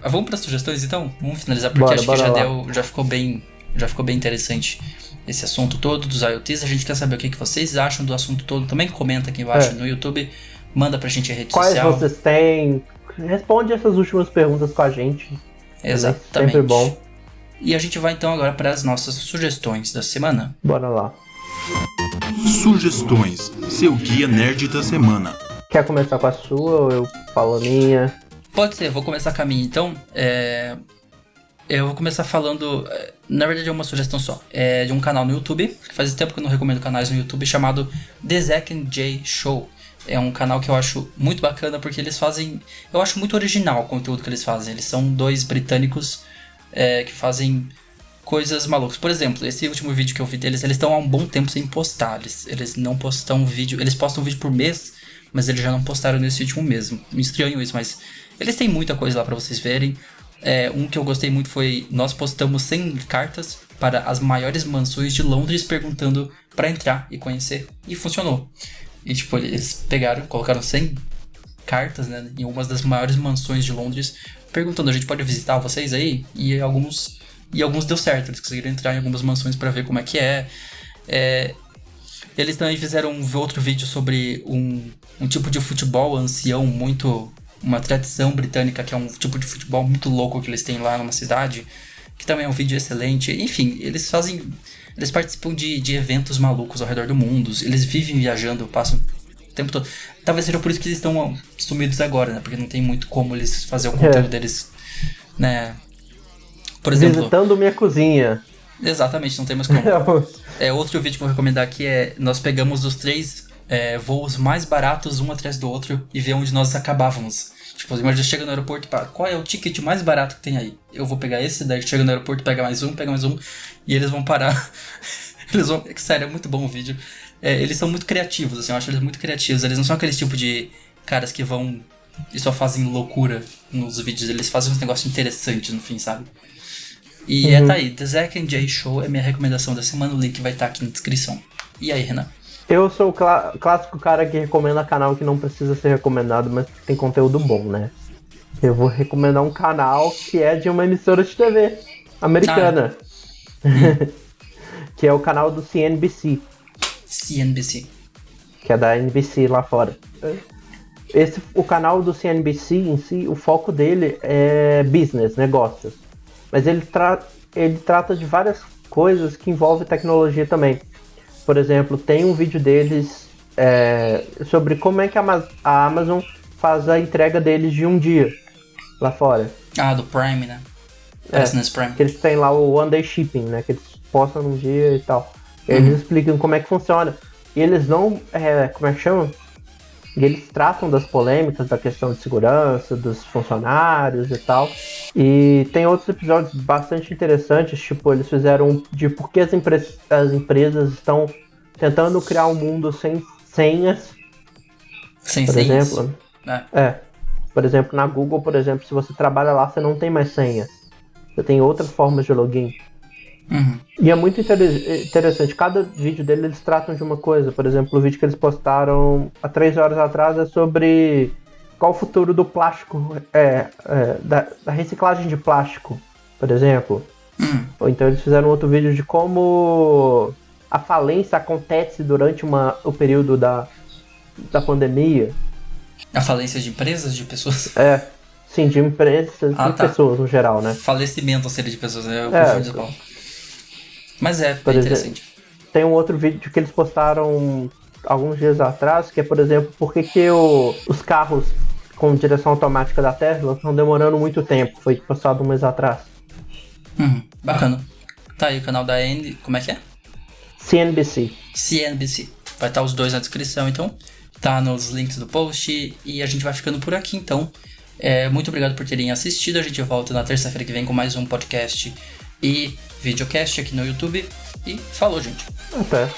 Vamos para sugestões, então? Vamos finalizar, porque acho que já ficou bem interessante esse assunto todo dos IoTs. A gente quer saber o que vocês acham do assunto todo. Também comenta aqui embaixo no YouTube. Manda pra gente a rede social. Quais vocês têm? Responde essas últimas perguntas com a gente. Exatamente. Sempre bom. E a gente vai então agora para as nossas sugestões da semana. Bora lá. Sugestões, seu guia nerd da semana. Quer começar com a sua ou eu falo a minha? Pode ser, vou começar com a minha então. Eu vou começar falando, na verdade é uma sugestão só, de um canal no YouTube, que faz tempo que eu não recomendo canais no YouTube, chamado The Zack and Jay Show. É um canal que eu acho muito bacana porque eles fazem, eu acho muito original o conteúdo que eles fazem. Eles são dois britânicos que fazem coisas malucas. Por exemplo, esse último vídeo que eu vi deles, eles estão há um bom tempo sem postar. Eles não postam vídeo, eles postam vídeo por mês, mas eles já não postaram nesse último mês. Me estranho isso, mas eles têm muita coisa lá pra vocês verem. Um que eu gostei muito foi, nós postamos 100 cartas para as maiores mansões de Londres perguntando pra entrar e conhecer. E funcionou. E tipo, eles colocaram 100 cartas, né, em uma das maiores mansões de Londres, perguntando, a gente pode visitar vocês aí? E alguns deu certo, eles conseguiram entrar em algumas mansões pra ver como é que é. Eles também fizeram um outro vídeo sobre um tipo de futebol ancião uma tradição britânica, que é um tipo de futebol muito louco que eles têm lá numa cidade, que também é um vídeo excelente. Enfim, eles participam de eventos malucos ao redor do mundo, eles vivem viajando, passam o tempo todo. Talvez seja por isso que eles estão sumidos agora, né? Porque não tem muito como eles fazer o conteúdo deles, né? Por exemplo... Visitando minha cozinha. Exatamente, não tem mais como. Outro vídeo que eu vou recomendar aqui nós pegamos os 3 voos mais baratos um atrás do outro e ver onde nós acabávamos. Tipo, imagina, chega no aeroporto e fala, qual é o ticket mais barato que tem aí? Eu vou pegar esse, daí chega no aeroporto, pega mais um, e eles vão parar. Sério, é muito bom o vídeo. Eles são muito criativos, assim, eu acho eles muito criativos. Eles não são aqueles tipo de caras que vão e só fazem loucura nos vídeos. Eles fazem uns negócios interessantes no fim, sabe? E tá aí, The Zack and Jay Show é minha recomendação da semana, o link vai estar aqui na descrição. E aí, Renan? Eu sou o clássico cara que recomenda canal que não precisa ser recomendado, mas que tem conteúdo bom, né? Eu vou recomendar um canal que é de uma emissora de TV americana. Que é o canal do CNBC. CNBC. Que é da NBC lá fora. O canal do CNBC em si, o foco dele é business, negócios. Mas ele trata de várias coisas que envolvem tecnologia também. Por exemplo, tem um vídeo deles sobre como é que a Amazon faz a entrega deles de um dia lá fora. Do Prime, né? Business Prime. Que eles têm lá o One Day Shipping, né? Que eles postam num dia e tal. E eles explicam como é que funciona. E eles não... como é que chama? E eles tratam das polêmicas, da questão de segurança, dos funcionários e tal. E tem outros episódios bastante interessantes, tipo, eles fizeram de por que as empresas estão tentando criar um mundo sem senhas. Sem por senhas? Exemplo, por exemplo, na Google, por exemplo, se você trabalha lá, você não tem mais senhas. Você tem outras formas de login. E é muito interessante. Cada vídeo dele eles tratam de uma coisa. Por exemplo, o vídeo que eles postaram há 3 horas atrás é sobre qual o futuro do plástico, da reciclagem de plástico, por exemplo. Ou então eles fizeram outro vídeo de como a falência acontece durante o período da pandemia. A falência de empresas, de pessoas? Sim, de empresas e pessoas no geral, né? Falecimento, ou seja, de pessoas, né? Eu confundo de bom. Mas bem interessante. Tem um outro vídeo que eles postaram alguns dias atrás, que é, por exemplo, por que os carros com direção automática da Tesla estão demorando muito tempo. Foi postado um mês atrás. Bacana. Tá aí o canal da N... Como é que é? CNBC. CNBC. Vai estar os dois na descrição, então. Tá nos links do post. E a gente vai ficando por aqui, então. Muito obrigado por terem assistido. A gente volta na terça-feira que vem com mais um podcast e videocast aqui no YouTube. E falou, gente. Até.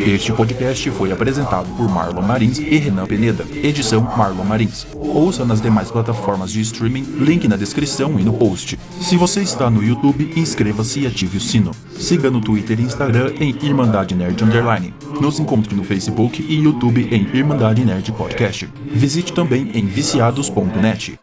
Este podcast foi apresentado por Marlon Marins e Renan Peneda. Edição Marlon Marins. Ouça nas demais plataformas de streaming, link na descrição e no post. Se você está no YouTube, inscreva-se e ative o sino. Siga no Twitter e Instagram em Irmandade Nerd _. Nos encontre no Facebook e YouTube em Irmandade Nerd Podcast. Visite também em viciados.net.